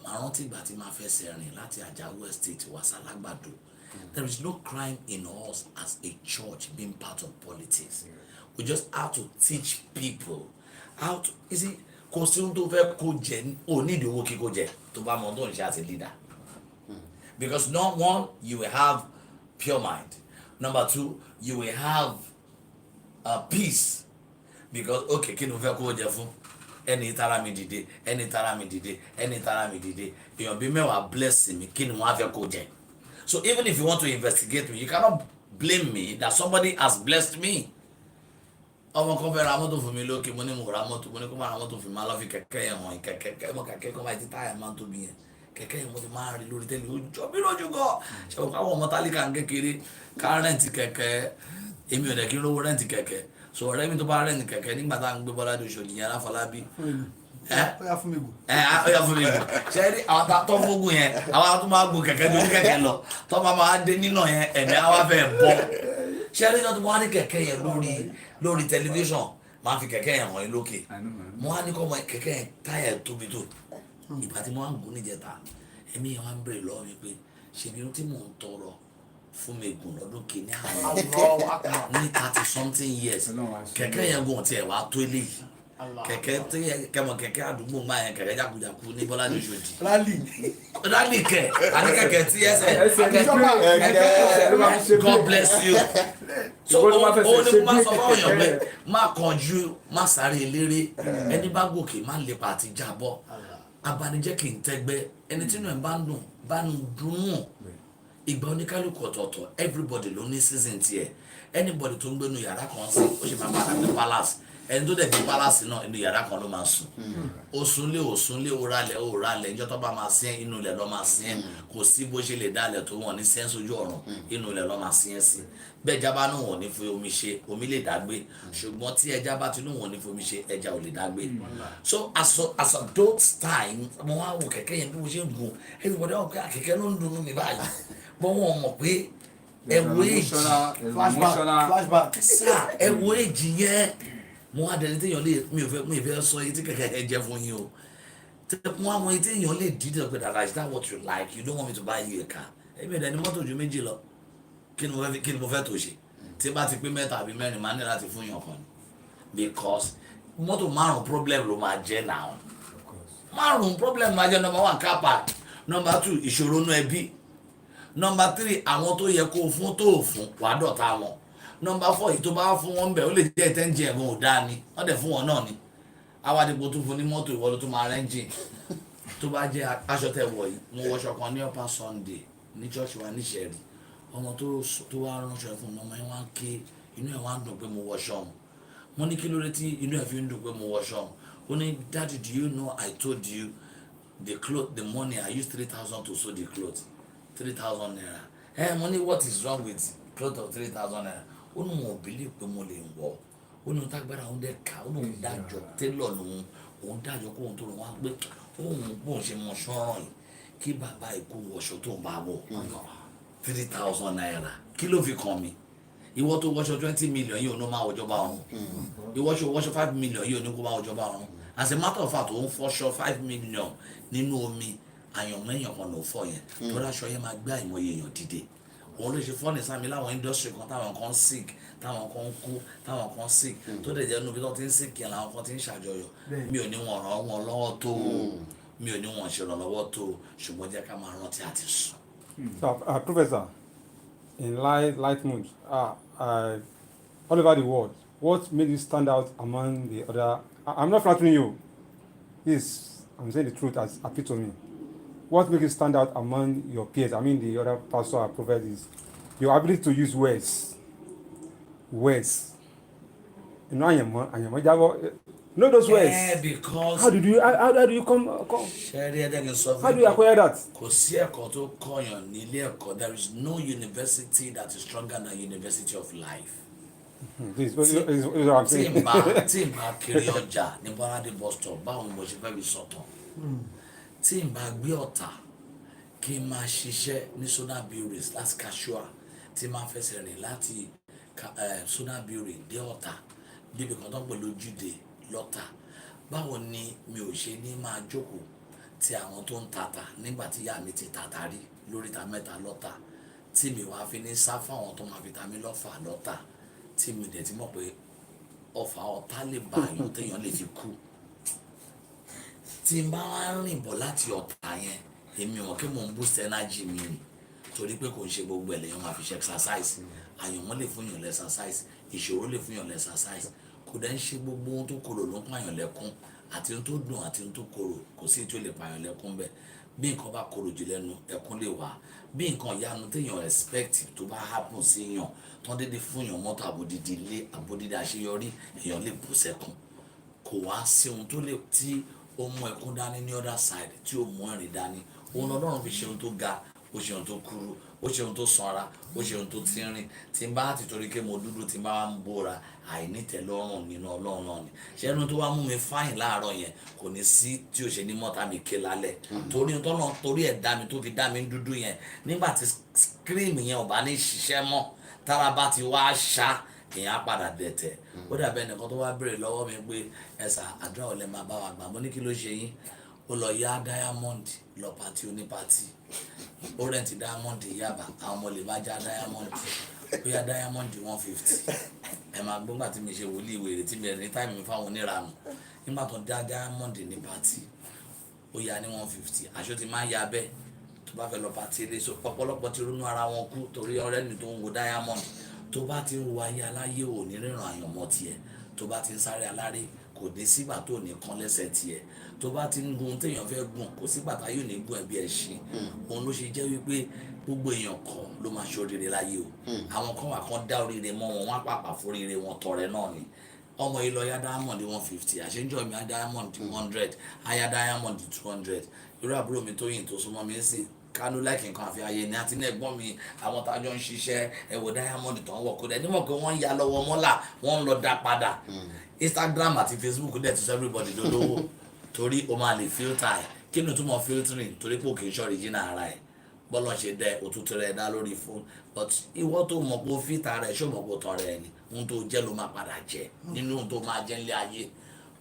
[SPEAKER 1] Màá rántí ìgbà tí màá fẹsẹ̀ rìn láti Àjàó estate wá sálágbàdo. There is no crime in us as a church being part of politics. We just have to teach people how to, you see, kò sí ohun tó fẹ́ kó jẹ ò ní ìdíwọ́ kí kó jẹ tó bá mọ tó ń ṣe as a leader. Because number one, you will have pure mind. Number two, you will have peace. Because okay, kí ni o fẹ́ kó jẹ fún? Ẹni tara mi dìde, ẹni tara mi dìde, ẹni tara mi dìde. Èèyàn bí mẹ́wàá bless mi, kí ni wọ́n á fẹ́ kó jẹ? So even if you want to investigate me, you cannot blame me that somebody has blessed me. Ọmọ kan fẹ́ ra mọ́tò fún mi lókè, mo ní mo ra mọ́tò, mo ní kó máa ra mọ́tò fún mi, máa lọ fi kẹ̀kẹ́ yẹn hàn kẹ̀kẹ́ mọ́ kẹ̀kẹ́ kọ́ báyìí tí táyà máa ń tóbi yẹn. Kẹ̀kẹ́ yẹn mo ti máa rí lórí tẹ́lẹ̀ ojú bí lójú gan. Ṣé o káwọn ọmọ tálíkà ń kékeré ká rẹ́ǹtì kẹ̀kẹ́, èmi ò dẹ̀ kí n rówó rẹ́ǹtì kẹ̀kẹ́. So ọ̀rẹ́ mi tó bá rẹ́ǹtì kẹ̀kẹ́ nígbà tá à ń gbé Bọ́ládé Òṣòdì yẹn Aláfọlábí.
[SPEAKER 3] Ó yá fún mi gùn.
[SPEAKER 1] Ó yá fún mi gùn. Ṣé rí àwọn tó fógun yẹn, àwọn tó máa gun kẹ̀kẹ́ tó ní kẹ̀kẹ́ lọ, tó máa dé nínà yẹn, ẹ̀mí àwa fẹ́ bọ́. Ṣé rí tó máa ní kẹ̀kẹ́ yẹn lórí tẹlifíṣàn, máa fi kẹ̀kẹ́ yẹn hàn lókè. Mo wá ní kọ́ ọmọ kẹ̀kẹ́ yẹn táyà tóbi tó. Ìgbà tí mo wá ń gùn níjẹta, ẹ̀mí yẹn wá ń bèrè lọ́wọ́ mi pé ṣebí ohun tí mò ń tọrọ fún mi gùn lọ́dún kìíní àwọn ní 30 something years kẹ̀kẹ́ yẹn gùn tiẹ̀ wá tó eléyìí kẹ̀kẹ́ tí kẹmọ kẹ̀kẹ́ àdúgbò máa yẹn kẹ̀kẹ́ jákujàku ní Bọ́lá ní Ṣòdì. Rally kẹ̀ àní kẹ̀kẹ́ tí ẹsẹ̀ God bless you. So ó ní kó máa sọ fáwọn èèyàn pé má kánjú má sáré eléré ẹni bá gòkè má lépa àti jábọ́ abanijẹ́ kì í tẹ́gbẹ́ ẹni tí inú ẹ̀ bá ń dùnnú ìgbà oníkálukú ọ̀tọ̀ọ̀tọ̀ everybody ló ní season tiẹ̀ anybody tó ń gbénu yàrá kan sí ó ṣe máa padà ní palace ẹni tó dẹ̀ bí palace náà inú yàrá kan ló máa sùn ó súnlé ó ralẹ̀ ìjọ tó bá máa sìn inú ilẹ̀ ló máa sìn kò sí bó ṣe lè dálẹ̀ tó wọ̀n ní sẹ́ńsì ojú ọ̀run inú ilẹ̀ ló máa sìn sí bẹ́ẹ̀ ẹja bá náà wọ̀n ní fi omi ṣe omi lè dágbé ṣùgbọ́n tí ẹja bá ti náà wọ̀n ní fi omi ṣe ẹja ò lè dágbé so as adult time mo wá wò kẹ̀kẹ́ yẹn bí mo ṣe ń gun everybody wà pé kẹ̀kẹ́ ló ń dunnú mi báyìí bọ́n wọn mọ̀ pé ẹ̀wọ̀ èjì
[SPEAKER 3] flashback
[SPEAKER 1] sá ẹ̀wọ̀ èjì yẹn mo wá dẹni téèyàn lè mi ò fẹ́ sọ yìí tí kẹ̀kẹ́ ẹ jẹ́ fún yín o mo wá mọ yìí téèyàn lè dídì pé dada is that what you like you don't want me to buy you a car ẹ̀mí ẹ̀dẹ̀ ni mọ́tò ju méjì lọ kí ni mo fẹ́ tó ṣe tí bá ti pé mẹ́ta àbí mẹ́rin máa ní láti fún yàn kan because mọ́tò márùn problem ló máa jẹ́ náà márùn problem máa jẹ́ number one car park number two ìṣòro nú ẹbí number three àwọn tó yẹ kó fún tó fún wàá dọ̀tá wọn number four yìí tó bá fún wọn bẹ̀ ó lè jẹ́ ìtẹ́ǹjì ẹ̀gbọ́n ò dáa ni wọ́n dẹ̀ fún wọn náà ni awádìpọ̀ tó fún ní mọ́tò ìwọ ló tó máa rẹ́ńjì tó bá jẹ́ aṣọ tẹ̀ wọ̀ yìí mo wọṣọ kan ní upper Sunday ní church wa ní Ṣẹ̀rí ọmọ tó wá ránṣọ fún mi ọmọ yẹn wá ń ké inú ẹ̀ wá ń dùn pé mo wọṣọ ọ̀hún mo ní kí ló dé tí inú ẹ̀ fi ń dùn pé mo wọṣọ ọ̀hún ó ní daddy do you know I told you the money I used 3,000 to sew the clothes 3,000 naira mo ní what is wrong with cloth of 3,000 naira ó ní wọn ò believe pé mo lè wọ̀ ó ní tágbára òun dẹ̀ ká ó ní òun dájọ́ tẹ́lọ̀ lòun òun dájọ́ kó òun tó lòun wá pé òun bóun ṣe mọ ṣọ́ràn yìí kí bàbá ikú wọṣọ tó ń bá wọ̀ 3,000 naira kí ló fi kàn mí ìwọ tó wọṣọ 20 million yìí ò ní máa wọjọba ọ̀run ìwọ ṣe wọṣọ 5 million yìí ò ní kó máa wọjọba ọ̀run as a matter of fact òun fọṣọ 5 million nínú omi àyànmẹ́yàn kan ló fọ yẹn tó dáṣọ yẹn máa gbé àìmọye èèyàn dìde òun ló ṣe fọ́ọ̀nì sámi láwọn industry kan táwọn kan sick táwọn kan kú táwọn kan sick tó dẹ̀ jẹ́ níbi tó ti ń sick yẹn làwọn kan ti ń ṣàjọyọ̀ mi ò ní wọn ràn wọn lọ́wọ́ tó mi ò ní wọn ṣèrànlọ́wọ́ tó ṣùgbọ́n jẹ́ ká máa rántí àti sùn.
[SPEAKER 4] So, Professor, in light mood, all over the world, what made you stand out among the other? I'm not flattering you. Please, I'm saying the truth as appeal to me. What makes you stand out among your peers? I mean, the other pastor and prophet is your ability to use words. Words. You know those words.
[SPEAKER 1] Yeah, because
[SPEAKER 4] how do you come? How do you acquire that?
[SPEAKER 1] Kò sí ẹ̀kọ́ tó kọ́yàn nílé ẹ̀kọ́. There is no university that is stronger than University of Life.
[SPEAKER 4] This is what I'm saying.
[SPEAKER 1] Tí n bá kiri ọjà ní Bọ́ládé bus stop báwo mo ṣe fẹ́ fi sọ̀tàn. Tí n bá gbé ọ̀tà kí n máa ṣiṣẹ́ ní Sonar Breweries láti Casual tí n máa fẹsẹ̀ rìn láti Sonar Brewery dé ọ̀tà débi kan tó ń pè lójúde lọ́tà báwo ni mi ò ṣe ní máa jókòó tí àwọn tó ń tata nígbà tí ìyá mi ti tata rí lóríta mẹ́ta lọ́tà tí mi wá fi ní sá fáwọn tó máa fi ta mí lọ́fà lọ́tà tí mi dẹ̀ ti mọ̀ pé ọfà ọ̀tá lè bá àyàn téèyàn lè fi kú tí n bá wá rìn bọ̀ láti ọ̀tà yẹn èmi ò kí mò ń boost energy mi rìn torí pé kò ń ṣe gbogbo ẹ̀ lèèyàn máa fi ṣe exercise àyànmọ́ lè fún yàn lẹ́ exercise ìṣòro lè fún yàn lẹ́ exercise kò dẹ̀ ń ṣe gbogbo ohun tó korò ló ń pààyàn lẹ́kún àti ohun tó dùn àti ohun tó korò kò sí tí ó lè pààyàn lẹ́kún bẹ́ẹ̀ bí nǹkan bá korò jù lẹ́nu ẹkún lè wá bí nǹkan yanu téèyàn expect tó bá happen sí yàn tán dédé fún yàn mọ́tò àbòdìdì ilé àbòdìdì àṣeyọrí èèyàn lè bú sẹ́kún kò wá sí ohun tó lè tí ó mú ẹkún dání ní other side tí ó mú ẹ̀rín dání òun Ọlọ́run fi ṣe ohun tó ga ó ṣe ohun tó kúrú ó ṣe ohun tó sanra ó ṣe ohun tó tínrín tí n bá ti torí pé mo dúdú tí n bá ń bóra àìnítẹ́lọ́rùn nínú Ọlọ́run náà ni ṣẹ́nu tó wá mú mi fáyìn láàárọ̀ yẹn kò ní sí tí ò ṣe ní mọ́ta mi ké lálẹ́ torí tọ́nà torí ẹ̀ dá mi tó fi dá mi dúdú yẹn nígbà tí scream yẹn ò bá ní ṣiṣẹ́ mọ́ tára bá ti wá ṣá èèyàn á padà dẹ̀tẹ̀ ó dàbẹ́ nìkan tó wá béèrè lọ́wọ́ mi pé ẹ̀sà àdúrà ọ̀lẹ́ máa bá wa gbà mo ní kí ló ṣe yín ó lọ yá diamond lọ pàtí onípàtí ó rẹ̀ǹtì diamond Yaba àwọn ọmọ lè má já diamond ó yá diamond 150 ẹ máa gbọ́ngbà tí mi ṣe wòlíì wèrè tí mi rẹ̀ ní táìmì fáwọn oníranù nígbà tó dá diamond ní pàtì ó yá ní 150 aṣọ ti máa ya bẹ́ẹ̀ tó bá fẹ́ lọ pàtì ilé so ọ̀pọ̀lọpọ̀ ti ronú ara wọn kú torí ọ̀rẹ́ ni tó ń wo diamond tó bá ti ń wo ayé aláyé ò ní ríran àyànmọ́ tiẹ̀ tó bá ti ń sáré aláré kò ní sígbà tó ní kán lẹ́sẹ̀ tiẹ̀ tó bá ti ń gun téèyàn fẹ́ gùn kó sígbà tá yóò ní gùn ẹ̀bí ẹ̀ṣin òun ló ṣe jẹ́ wípé gbogbo èèyàn kan ló máa ṣe oríire láyé o àwọn kan wà kan dá oríire mọ́ wọn wọ́n á pàpà foríire wọn tọrẹ náà ni ọmọ yìí lọ ya diamond 150 àṣẹjọ mi ya diamond 100 aya diamond 200 irú àbúrò mi tó yìn tó súnmọ́ mi sí kánú láìkí nǹkan àfi ayé ni àti ní ẹ̀gbọ́n mi àwọn tájọ ń ṣiṣẹ́ ẹ̀wọ̀ diamond tó ń wọ̀ kó dẹ̀ nímọ̀ pé wọ́n ń ya lọ́wọ́ mọ́là wọ́n ń lọ dá padà Instagram àti Facebook dẹ̀ tún everybody lólówó torí o máa lè filter ẹ̀ kí ni o tún mọ filtering torí pé o kì í ṣe original ara ẹ̀ bọ́lọ̀ ṣe dẹ òtútù rẹ̀ dá lórí fún but ìwọ tó mọ̀ pé o filter rẹ̀ ṣó mọ̀ pé o tọ́ rẹ̀ ni ohun tó jẹ́ ló máa padà jẹ́ nínú ohun tó máa jẹ́ nílé ayé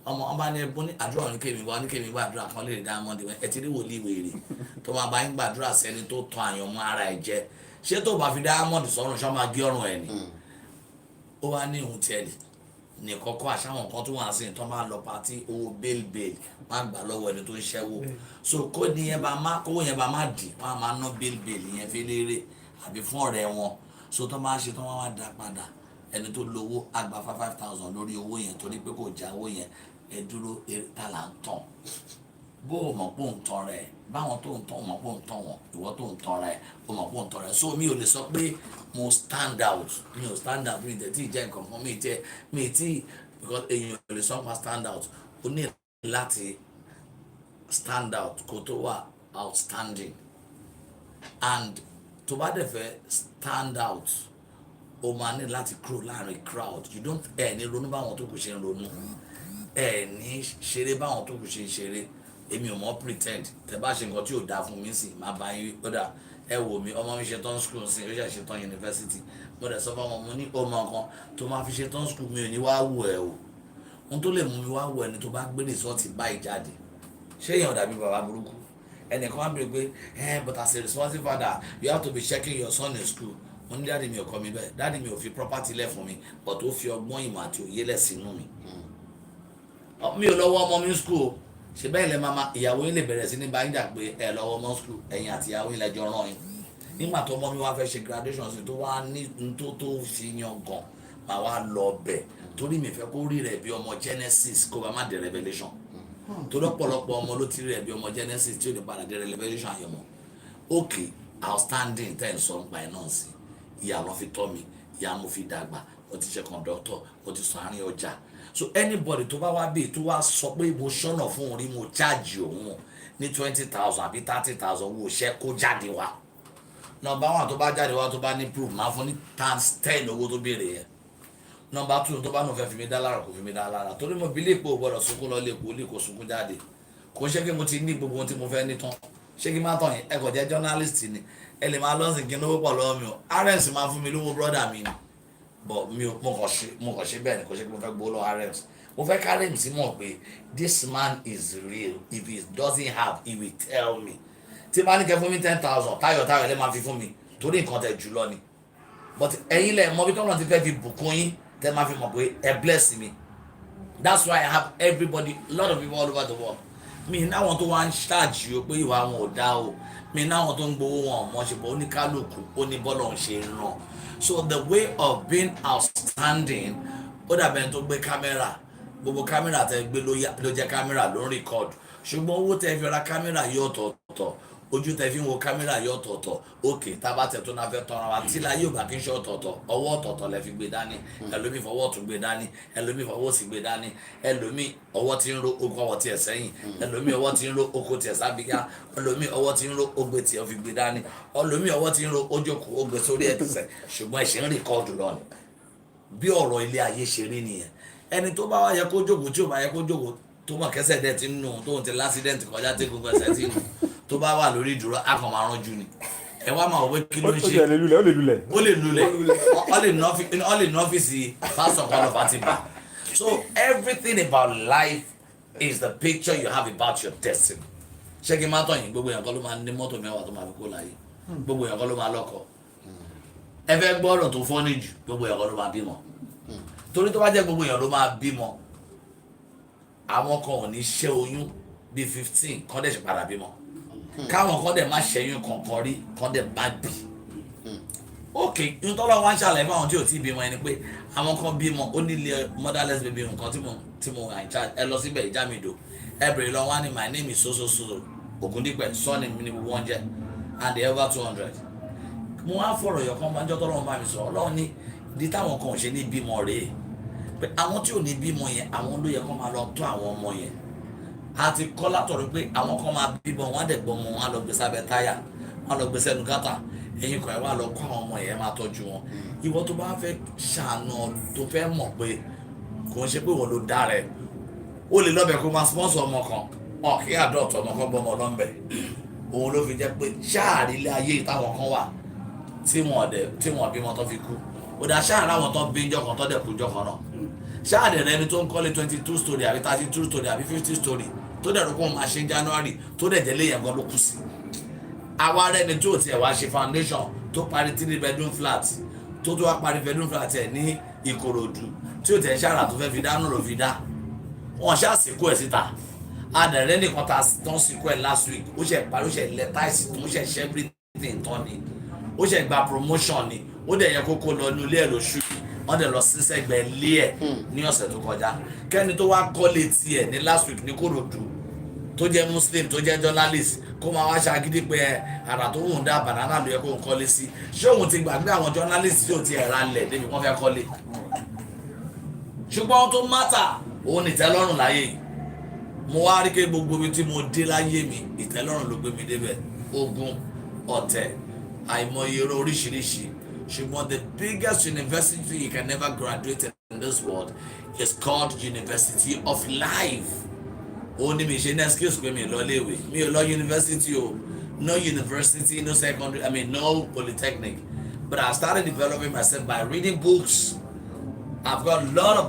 [SPEAKER 1] ọba ní ẹbú ní àdúrà oníkèmí wá àdúrà kan lè rí diamond ẹ ti rí wòlíì wèrè tó máa bá ń gbàdúrà sẹ́ni tó tan àyànmọ́ ara ẹ̀ jẹ ṣé tó bá fi diamond sọ́run ṣọ́ máa gé ọrùn ẹ̀ ni ó wá ní ohun tiẹ̀ ní kọ́kọ́ àṣàwọn kan tó wà sí tó máa lọ pàtí owó bail má gbà lọ́wọ́ ẹni tó ń ṣẹ́wó so kówó yẹn bá má dì wọ́n á máa ná bail yẹn fi léèrè àbí fún ọ̀rẹ́ wọn so tó máa ṣe tó máa wá dá padà ẹni tó lówó àgbà 5,000 lórí owó yẹn torí pé kò já owó yẹn ẹ dúró ta là ń tàn bó o mọ̀ pé òun tán rẹ̀ báwọn tó ń tán mọ̀ pé òun tán wọn ìwọ tó ń tán rẹ̀ o mọ̀ pé òun tán rẹ̀ so mi ò lè sọ pé mo stand out mi tẹ̀ tí ì jẹ́ nǹkan kan mi tí because èèyàn ò lè sọ pé stand out o ní láti stand out kó tó wà outstanding and tó bá dẹ̀ fẹ́ stand out o máa ní láti kúrò láàrin crowd you don't ní ronú báwọn tó kù ṣe ń ronú ní ṣeré báwọn tó kù ṣe ń ṣeré èmi ò mọ pretend tẹ bá ṣe nǹkan tí ò dáa fún mi sí máa bá yín kódà ẹ wò mí ọmọ mi ṣe tán school sí ó ṣe ṣe tán university mo dẹ̀ sọ fún ọmọ mo ní ọmọ kan tó máa fi ṣe tán school mi ò ní wá wù ẹ o ohun tó lè mú mi wá wù ẹ ni tó bá gbé rìsọ́ọ̀tì báyìí jáde ṣé èèyàn dàbí bàbá burúkú ẹnìkan wá bèrè pé but as a responsible father you have to be checking your son in school mo ní dáàdi mi ò kọ́ mi bẹ́ẹ̀ dáàdi mi ò fi property lẹ̀ fún mi but ó fi ọgbọ́n ìmọ̀ àti òye lẹ̀ sínú mi mi ò lọ́wọ́ ọmọ mi school ṣe bẹ́ẹ̀ lẹ́ máa ìyàwó yín lè bẹ̀rẹ̀ sí ní bá yín jà pé ẹ lọ́wọ́ ọmọ school ẹ̀yin àti ìyàwó yín lẹ́jọ́ rán yín nígbà tó ọmọ mi wá fẹ́ ṣe graduation sí tó wá ní tó fi yan gan máa wá lọ bẹ̀ torí mi fẹ́ kó rí rẹ̀ bí ọmọ Genesis kó bá má dé Revelation tó lọ́pọ̀lọpọ̀ ọmọ ló ti rí rẹ̀ bí ọmọ Genesis tí ò ní padà dé Revelation àyẹ̀mọ́ okay outstanding ten sọ nípa ẹ̀ náà sí ìyá wọn fi tọ́ mi ìyá mo fi dàgbà mo ti ṣe conductor mo ti sọ àárín ọjà so anybody tó bá wá bí tó wá sọ pé mo ṣọ́nà fún orí mo charge òun ní 20,000 àbí 30,000 wo ṣẹ́ kó jáde wá nọ́mbà 1 tó bá jáde wá tó bá ní proof máa fún ní times 10 owó tó béèrè yẹn nọ́mbà 2 tó bá nù fẹ́ fi mi dá lára kò fi mi dá lára torí mo bí lèpo gbọ́dọ̀ sunkún lọ lèpo lè kó sunkún jáde kò ṣe kí mo ti ní gbogbo ohun tí mo fẹ́ ní tán ṣé kí n má tàn yín ẹ kò jẹ́ journalist ni ẹ lè máa lọ́sìn kí n lówó pọ̀ lọ́wọ́ mi o RS máa fún mi lówó brother mi ni but mo kàn ṣe bẹ́ẹ̀ ni kò ṣe kí mo fẹ́ gbowó lọ́wọ́ RS mo fẹ́ kárí mi sí mọ̀ pé this man is real if he doesn't have he will tell me tí bá ní kẹ́ fún mi 10,000 táyọ̀ lè máa fi fún mi torí nǹkan tẹ̀ jù lọ ni but ẹ̀yin lẹ̀ mọ̀ bí tọ́lọ́ ti fẹ́ fi bùkún yín tẹ́ máa fi mọ̀ pé ẹ bless me that's why I have everybody a lot of people all over the world mi náwọn tó wá ń ṣáàjì o pé ìwà wọn ò dá o mi náwọn tó ń gbowó wọn ọmọ ṣe bọ oníkálukú ó ní bọ́lọ̀ ń ṣe ràn so the way of being outstanding ó dàbẹ̀ tó gbé kámẹ́rà gbogbo kámẹ́rà tẹ gbé ló jẹ́ kámẹ́rà ló ń record ṣùgbọ́n owó tẹ fi ra kámẹ́rà yọ ọ̀tọ̀ọ̀tọ̀ ojú tẹ fi ń wo kámẹ́rà yọ ọ̀tọ̀ọ̀tọ̀ òkè tábà tẹ tó náà fẹ́ tọ́ra wa tí láyé ògbà kí n ṣe ọ̀tọ̀ọ̀tọ̀ ọwọ́ ọ̀tọ̀ọ̀tọ̀ lẹ fi gbé dání ẹlòmíì fọwọ́ ọ̀tún gbé dání ẹlòmíì fọwọ́ òsì gbé dání ẹlòmíì ọwọ́ tí ń ro okó ọwọ́ tiẹ̀ sẹ́yìn ẹlòmíì ọwọ́ tí ń ro okó tiẹ̀ sábíyá ẹlòmíì ọwọ́ tí ń ro ogbe tiẹ̀ fi gbé dání ẹlòmíì ọwọ́ tí ń ro ojókòó ogbe sórí ẹ̀tẹ̀sẹ̀ ṣùgbọ́n ẹ̀ṣẹ̀ ń rìkọ́ọ̀dù lọ ni bí ọ̀rọ̀ ilé ayé ṣe rí nìyẹn ẹni tó bá wá yẹ kó jókòó tí ò bá yẹ kó jókòó tó mọ̀ kẹsẹ̀ dẹ̀ ti ń nù tóun ti lásídẹ̀ǹtì kọjá tí gbogbo ẹsẹ̀ ti nù tó bá wà lórí ìdúró a kàn máa ránjú ni ẹ wá máa wọ kí ló ń ṣe
[SPEAKER 4] ó lè lulẹ̀
[SPEAKER 1] ó lè nu ọ́fíìsì pásítọ̀ kan lọ́ba ti bà so everything about life is the picture you have about your destiny ṣé kí n má tọ̀ yín gbogbo èèyàn kan ló máa ní mọ́tò mẹ́wàá tó máa fi kó láyé gbogbo èèyàn kan ló máa lọ́kọ ẹ fẹ́ gbọ́ ọ̀rọ̀ tó fọ́nì jù gbogbo èèyàn kan ló máa bímọ torí tó bá jẹ́ gbogbo èèyàn ló máa bímọ àwọn kan ò ní ṣẹ́ oyún bíi 15 kán dẹ̀ ṣe padà bímọ káwọn kan dẹ̀ má ṣẹ́yún kankan rí kán dẹ̀ má bì ok nítorí wọn ṣàlàyé fún àwọn tí ò tí ì bímọ ẹni pé àwọn kan bímọ ó nílé motherless baby nǹkan tí mo wà in charge ẹ lọ síbẹ̀ ìjámidò ẹ bèrè lọ wá ní my name is so Ògúndípẹ̀ sọ́ọ̀nì mi ni wọ́n jẹ́ and they over 200 mo wá fọ̀rọ̀ yọ̀ kan máa ń jọ́ tọ́lọ́run bá mi sọ ọlọ́run ní ìdí táwọn kan ò ṣe ní bímọ rèé pé àwọn tí ò ní bímọ yẹn àwọn ló yẹ kó máa lọ tọ́ àwọn ọmọ yẹn àti kọ́ látọ̀rọ̀ pé àwọn kan máa bímọ wọn á dẹ̀ gbọ́ ọmọ wọn á lọ gbé sábẹ́ táyà wọn á lọ gbé sẹ́nu gátà ẹ̀yin kan ẹ̀ wá lọ kọ́ àwọn ọmọ yẹn máa tọ́jú wọn ìwọ tó bá fẹ́ ṣàánú tó fẹ́ mọ̀ pé kò ń ṣe pé wọ́n ló dá rẹ̀ ó lè lọ́bẹ̀ kó máa sponsor ọmọ kan kí adult ọmọ kan bọ́ ọmọ lọ́nbẹ̀ òun ló fi jẹ́ pé ṣáàrí ilé ayé táwọn kan wà tí wọ́n bímọ tó fi kú ó dá ṣáàrí àwọn tó bí jọ kan tó dẹ̀ kú jọ kan náà ṣáàrí rẹ ni tó ń kọ́lé 22 story àbí 32 story àbí 50 story tó dẹ̀ rúkọ́ máa ṣe January tó dẹ̀ jẹ́ léyìn gan ló kù sí àwa rẹ ni tí ò tiẹ̀ wá ṣe foundation tó parí 3 bedroom flat tó wá parí bedroom flat ẹ̀ ní Ìkòròdú tí ò tẹ̀ ṣàrà tó fẹ́ fi dá náà ló fi dá wọn ṣàṣìkò ẹ̀ síta adẹ̀rẹ́ nìkan tá tán sìnkú ẹ̀ last week ó ṣe parí ó ṣe lẹ́táìsì tó ṣe ṣe everything tán ni ó ṣe gba promotion ni ó dẹ̀ yẹ kókó lọ ní ilé ẹ̀ lóṣù wọ́n dẹ̀ lọ sí sẹ́gbẹ̀ẹ́ ilé ẹ̀ ní ọ̀sẹ̀ tó kọjá kẹ́ni tó wá kọ́lé tiẹ̀ ní last week ní Kòròdú tó jẹ́ muslim tó jẹ́ journalist kó máa wá ṣàgídí pé àrà tó wùn dá banana ló yẹ kó ń kọ́lé sí ṣé òun ti gbàgbé àwọn journalist tí ò ti ẹ̀ra lẹ̀ débi wọ́n fẹ́ kọ́lé ṣùgbọ́n tó mátà òun nìtẹ́lọ́rùn láyé yìí mo wá rí pé gbogbo ibi tí mo dé láyé mi ìtẹ́lọ́rùn ló gbé mi débẹ̀ ogun ọ̀tẹ̀ àìmọye oríṣiríṣi ṣùgbọ́n the biggest university you can never graduate in this world is called University of Life ó ní mi ṣe ní excuse pé mi lọ léèwé mi ò lọ university o no university no secondary no polytechnic but I started developing myself by reading books. I've got lots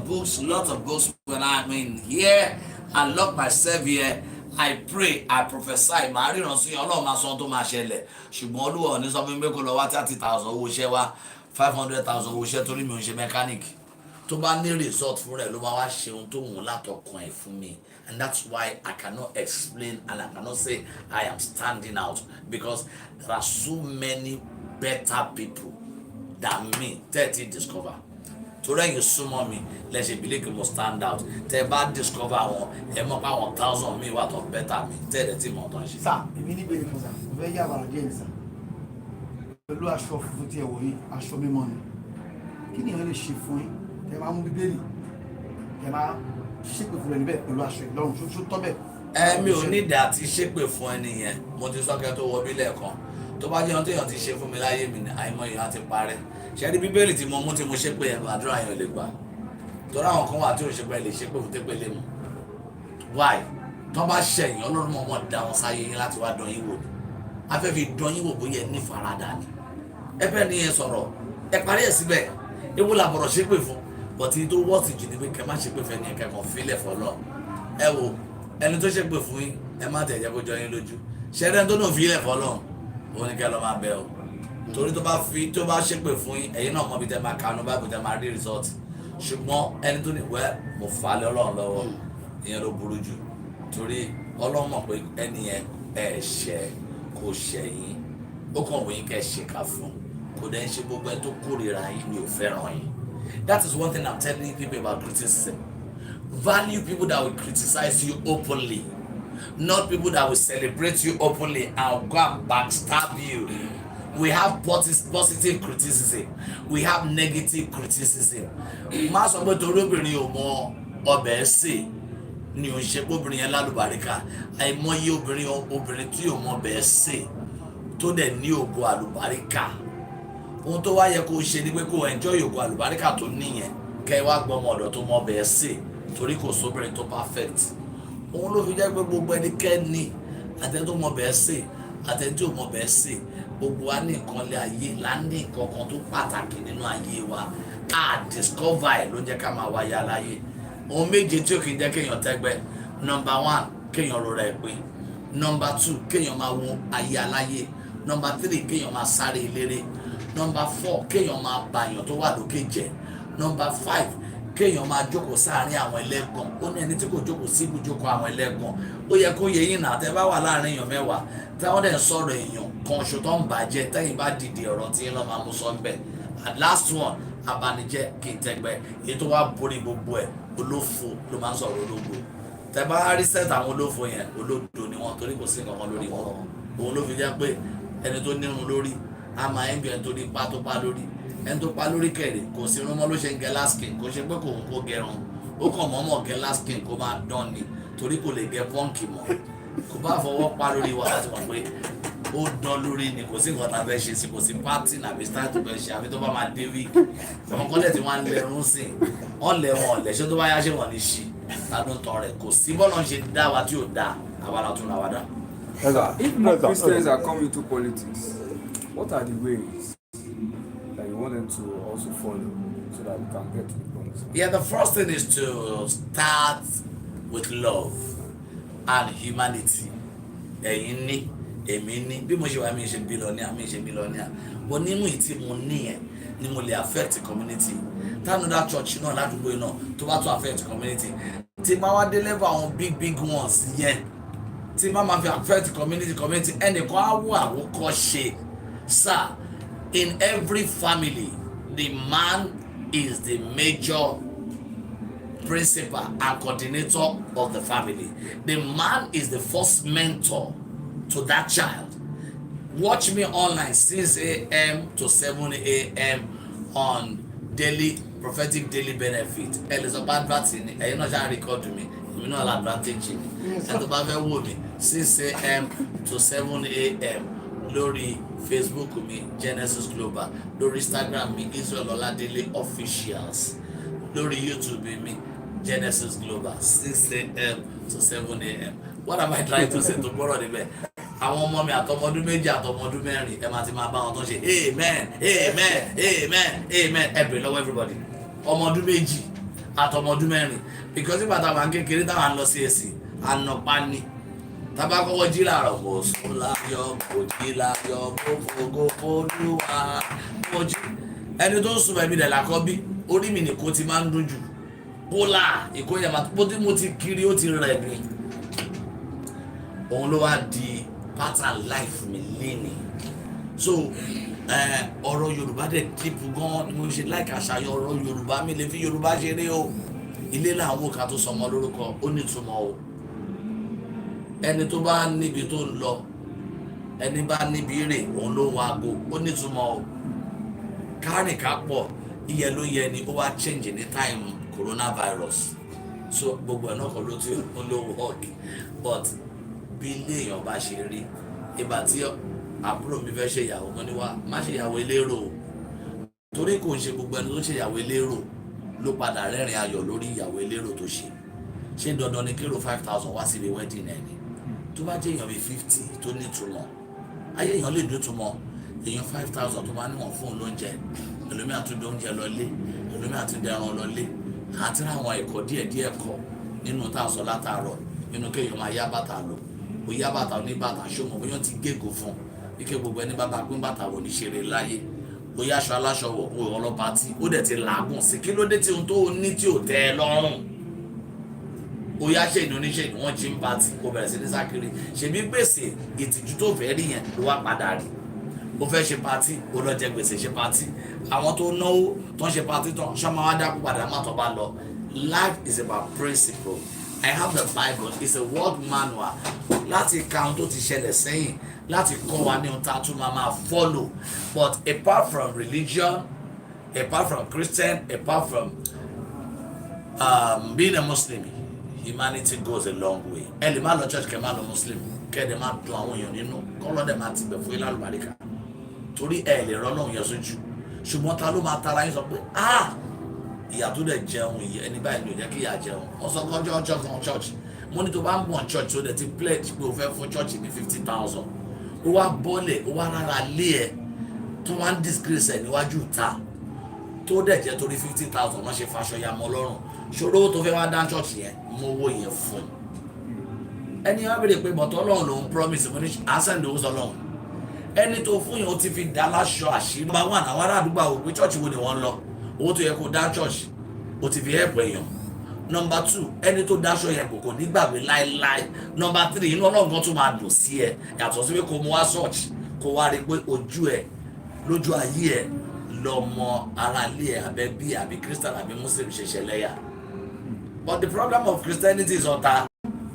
[SPEAKER 1] of books when I'm in here. I lock myself here. I pray, I prophesy. Màá ríran sí Ọlọ́run máa sọ tó máa ṣẹlẹ̀. Ṣùgbọ́n Olúwa ò ní sọ fún mi pé kó lọ wá 30,000 owó iṣẹ́ wá 500,000 owó iṣẹ́ torí mi ò ń ṣe mechanic. Tó bá ní result fún rẹ̀ ló máa wá ṣe ohun tó wù látọkàn ẹ̀ fún mi. And that's why I cannot explain and I cannot say I am standing out because there are so many better people than me that you discover. Torí ẹ̀yin súnmọ́ mi lẹ́sẹ̀ ìbílẹ̀ kí mo stand out tẹ́ bá discover wọn ẹ mọ̀ pé àwọn 1,000 mi wà tó better mi tẹ́ ẹ̀ tí mo tán ṣe.
[SPEAKER 3] sá èmi ní bèrè fún sá mo fẹ́ yà wàrà díẹ̀ ní sá pẹ̀lú aṣọ funfun tí ẹ wọ̀ yìí aṣọ mímọ́ ni kí ni èèyàn lè ṣe fún yín tẹ́ máa mú bíbélì tẹ́ máa ṣépè fún ẹni bẹ́ẹ̀ pẹ̀lú aṣọ ìlọrun tó tọ́ bẹ́ẹ̀.
[SPEAKER 1] mi ò ní ìdá tí ṣépè fún ẹni yẹn mo ti sọ́kẹ́ tó wọ bílẹ̀ kan tó bá jẹ́ ohun téèyàn ti ṣe fún mi láyé mi ni àìmọ̀ èèyàn ti parẹ́ ṣẹ́ni bíbélì tí mo mú tí mo ṣépè yẹn àdúrà yẹn ò lè gbà torí àwọn kan wà tí ò ṣépè lè ṣépè fún tépè lé mu why tó bá ṣẹ̀yìn Ọlọ́run mọ̀ wọ́n da wọn sáyé yín láti wá dán yín wò afẹ́fẹ́ dán yín wò bóyá ní faradà ni ẹ bẹ́ẹ̀ ni yẹn sọ̀rọ̀ ẹ parí ẹ̀ síbẹ̀ ewu làbọ̀rọ̀ ṣépè fún bọ̀tí tó wọ́ọ̀tì jù ní pé kẹ́ má ṣépè fẹ́ ni ẹ̀kẹ́ kan fílẹ̀ fọlọ́ ẹ wo ẹni tó ṣépè fún yín ẹ má tẹ̀ jẹ́ kó jọ yín lójú ṣẹ́ni tó náà fílẹ̀ fọlọ́ òun ni kẹ́ lọ́ máa bẹ o torí tó bá ṣépè fún yín ẹ̀yin náà mọ̀ bí tẹ́ máa kanú báyìí tẹ́ máa rí result ṣùgbọ́n ẹni tó ní wẹ́ mo fà á lé Ọlọ́run lọ́wọ́ ìyẹn ló burú jù torí Ọlọ́run mọ̀ pé ẹni yẹn ẹ̀ ṣẹ̀ kò ṣẹ̀yìn ó kàn wọ́n yín kẹ́ ṣèkà fún kò dẹ́ ń ṣe gbogbo ẹni tó kórìíra yín ni ò fẹ́ràn yín. That is one thing I'm telling people about criticism. Value people that will criticize you openly, not people that will celebrate you openly and go and backstab you. We have positive criticism. We have negative criticism. Má sọ pé torí obìnrin ò mọ ọbẹ̀ sè ni ò ń ṣe pé obìnrin yẹn lálùbáríkà. Àìmọye obìnrin tí ò mọ ọbẹ̀ sè tó dẹ̀ ní ògo àlùbáríkà. Ohun tó wá yẹ kó ṣe ni pé kó enjoy ògo àlùbáríkà tó níyẹn kẹ́ wá gbọ́mọ ọ̀dọ̀ tó mọ ọbẹ̀ sè torí kò sóbìnrin tó perfect. Òun ló fi jẹ́ pé gbogbo ẹnikẹ́ni àtẹni tó mọ ọbẹ̀ sè àtẹni tí ò mọ ọbẹ̀ sè gbogbo wa ní nǹkan lé ayé là ń ní nǹkan kan tó pàtàkì nínú ayé wa discover ẹ̀ ló jẹ́ ká máa wáyé aláyé. Ohun méje tí ó kì í jẹ́ kéèyàn tẹ́gbẹ́. Number 1 kéèyàn rọra ẹ̀ pé. Number 2 kéèyàn máa wo ayé aláyé. Number 3 kéèyàn máa sáré eléré. Number 4 kéèyàn máa bàyàn tó wà lókè jẹ. Number 5 kéèyàn máa jókòó sáàárín àwọn ẹlẹ́gàn ó ní ẹni tí kò jókòó sí ibùjókòó àwọn ẹlẹ́gàn ó yẹ kó yẹ yín náà tẹ́ bá wà láàárín èèyàn mẹ́wàá táwọn dẹ̀ ń sọ̀rọ̀ èèyàn kan ṣo tó ń bàjẹ́ tẹ́yìn bá dìde ọ̀rọ̀ tí lọ́ máa mú sọ ń bẹ̀ and last one abanijẹ́ kì í tẹ́gbẹ́ èyí tó wá borí gbogbo ẹ̀ olófo ló máa ń sọ̀rọ̀ ológo tẹ́ bá rí set àwọn olófo yẹn olódo ni wọ́n torí kò sí nǹkan kan lórí wọn òun ló fi jẹ́ pé ẹni tó nírun lórí a máa ń bí ẹni tó ní pa tó pa lórí ẹni tó pa lórí kẹrì kò sí irun mọ́ ló ṣe ń gẹ last skin kò ṣe pé kò ń kó gẹrun ó kàn mọ́mọ́ gẹ last skin kó máa dán ni torí kò lè gẹ pọ́ǹkì mọ́ kò bá fọwọ́ pa lórí wa láti mọ̀ pé ó dán lórí ni kò sí nǹkan tá a fẹ́ ṣe sí kò sí pátì nàbí style tó fẹ́ ṣe àfi tó bá máa dé wí àwọn kọ́lẹ̀ tí wọ́n á lẹ́rún sí wọ́n lẹ̀ wọ́n lẹ̀ ṣé tó bá yá ṣé wọ́n ní ṣí ládùn tán rẹ̀ kò sí bọ́ọ̀lù ṣe dá wa tí ò dá àwa la tún ra wa dá.
[SPEAKER 2] If more Christians are coming into politics, what are the ways that you want them to also follow so that we can get to the point?
[SPEAKER 1] Yeah, the first thing is to start with love and humanity. Ẹ̀yin ní, èmi ní, bí mo ṣe wà mí ṣe billionaire, but nínú ìtí mo ní ẹ̀ ni mo lè affect community. That church náà ládùúgbò náà tó bá tó affect community. Tí máa wá dé level àwọn big ones yẹn. Tí máa fi affect community ẹnìkan á wọ àwòkọ́ṣe. Sir, in every family, the man is the major principal and coordinator of the family. The man is the first mentor to that child. Watch me online 6 a.m. to 7 a.m. on Dele, prophetic daily benefit. Elizabeth advertising, you know how record me. You know advantage. And the Bible would be 6 a.m. to 7 a.m. lórí Facebook mi Genesis Global, lórí Instagram mi Israel Oladele Officials, lórí YouTube mi Genesis Global 6 a.m. to 7 a.m. What am I trying to say to gbọ́rọ̀ níbẹ̀? Àwọn ọmọ mi àtọmọdún méjì àtọmọdún mẹ́rin ẹ máa ti máa bá wọn tó ń ṣe amen amen amen amen ẹ bèrè lọ́wọ́ everybody ọmọdún méjì àtọmọdún mẹ́rin because nígbà táwọn kékeré táwọn lọ sí èsì ànàpá ni tábà kọ́kọ́ jí làárọ̀ kò sùn láyọ̀ kò jí láyọ̀ kò fògo fòlúwa kò jí ẹni tó ń sùn ẹ̀mí rẹ̀ làkọ́ bí orí mi nìkó ti máa ń dún jù bólà ìkóyà máa tó tí mo ti kiri ó ti rẹ̀ mí òun ló wá di pattern life mi léni so ọ̀rọ̀ Yorùbá dẹ̀ dípù gan ni mo ṣe láìka àṣàyàn ọ̀rọ̀ Yorùbá mi lè fi Yorùbá ṣeré o ilé làwọn òkà tó sọmọ lórúkọ ó nítumọ̀ o ẹni tó bá níbi tó ń lọ ẹni bá níbi rè òun ló wá aago ó nítumọ̀ o kárìn kápọ̀ iyẹ ló yẹ ni ó wá change ní time coronavirus so gbogbo ẹ̀ náà kọ́ ló ti ń lo work but bí ilé èèyàn bá ṣe rí ìgbà tí àbúrò mi fẹ́ ṣe ìyàwó mo ní wá má ṣe ìyàwó elérò torí kò ń ṣe gbogbo ẹni tó ṣe ìyàwó elérò ló padà rẹ́rìn ayọ̀ lórí ìyàwó elérò tó ṣe dandan ni kérò 5,000 wá síbi wedding ẹ̀ ni tó bá jẹ́ èèyàn bíi 50 tó nítumọ̀ ayé èèyàn lè dútumọ̀ èèyàn 5,000 tó máa níwọ̀n fún lóúnjẹ ẹlòmí àtúndé oúnjẹ lọlé ẹlòmí àtúndé ẹran lọlé àti àwọn ẹ̀kọ́ díẹ̀ kọ́ nínú tá a sọ látàárọ̀ nínú kéèyàn máa yá bàtà lò ó yá bàtà oníbàtà ṣọmọ bóyá ti gégùn fún ike gbogbo ẹni bàbá pín bàtà wò ní ṣeré láyé ó yá aṣọ aláṣọ wọ̀ ó ọlọ́pàá tí ó dẹ̀ ti làágùn sí kí ló dé tí ohun tó ní tí ò tẹ́ ẹ lọ́rùn ó yá ṣe ìdúníṣe wọn jí ń pati kó bẹ̀rẹ̀ sí ní sákiri ṣèbí gbèsè ìtìjú tó fẹ́ rí yẹn ló wá padà rí ó fẹ́ ṣe pati ó lọ jẹ gbèsè ṣe pati àwọn tó náwó tó ń ṣe pati tán ṣọmọ wa dákú padà má tó bá lọ. Life is about principle. I have the Bible, it's a word manual láti ka ohun tó ti ṣẹlẹ̀ sẹ́yìn láti kọ́ wa ní ohun tá a tún máa follow, but apart from religion, apart from Christian, apart from being a Muslim, humanity goes a long way. ẹ lè má lọ church kẹ́ má lọ Muslim kẹ́ ẹ dẹ̀ má dùn àwọn èèyàn nínú kọ́lọ́dẹ̀ má ti bẹ̀ fún ilé àlùbáríkà torí ẹ lè rọ́ lọ́hùn yẹn sójú ṣùgbọ́n ta ló máa tara yín sọ pé ìyá tó dẹ̀ jẹun ìyá ẹni báyìí ló jẹ́ kí ìyá jẹun wọ́n sọ kọ́jọ́ ọjọ́ kan church mo ní tó bá ń bọ̀ church tó dẹ̀ ti pledge pé o fẹ́ fún church ní 50,000 ó wá bọ́lẹ̀ ó wá rárá lé ẹ tó wá ń disgrace ẹ níwájú ta tó dẹ̀ jẹ́ torí 50,000 wọ́n ṣe faṣọ ya mọ́ lọ́rùn ṣòro tó fẹ́ wá dá church yẹn mo wo yẹn fún ẹni wá bèrè pé bọ̀tọ̀ ọlọ́run lòún promise mo ní àṣẹ ìdòwò sọ lọ́run ẹni tó fún yẹn ó ti fi dá láṣọ àṣírí bá wà náà àwọn ará àdúgbò àwọn òpin church wo ni wọ́n lọ owó tó yẹ kó dá church o ti fi help èèyàn. Number 2, ẹni tó dáṣọ yẹn kò ní gbàgbé láéláé. Number 3, inú Ọlọ́run gan tún máa dùn sí ẹ yàtọ̀ sí pé kò mú wá church kó wá rí pé ojú ẹ lójú ayé ẹ lọmọ ara ilé ẹ àbẹ́bí àbí Christian àbí Muslim ṣe ṣẹlẹ́yà. But the problem of Christianity is ọ̀tá.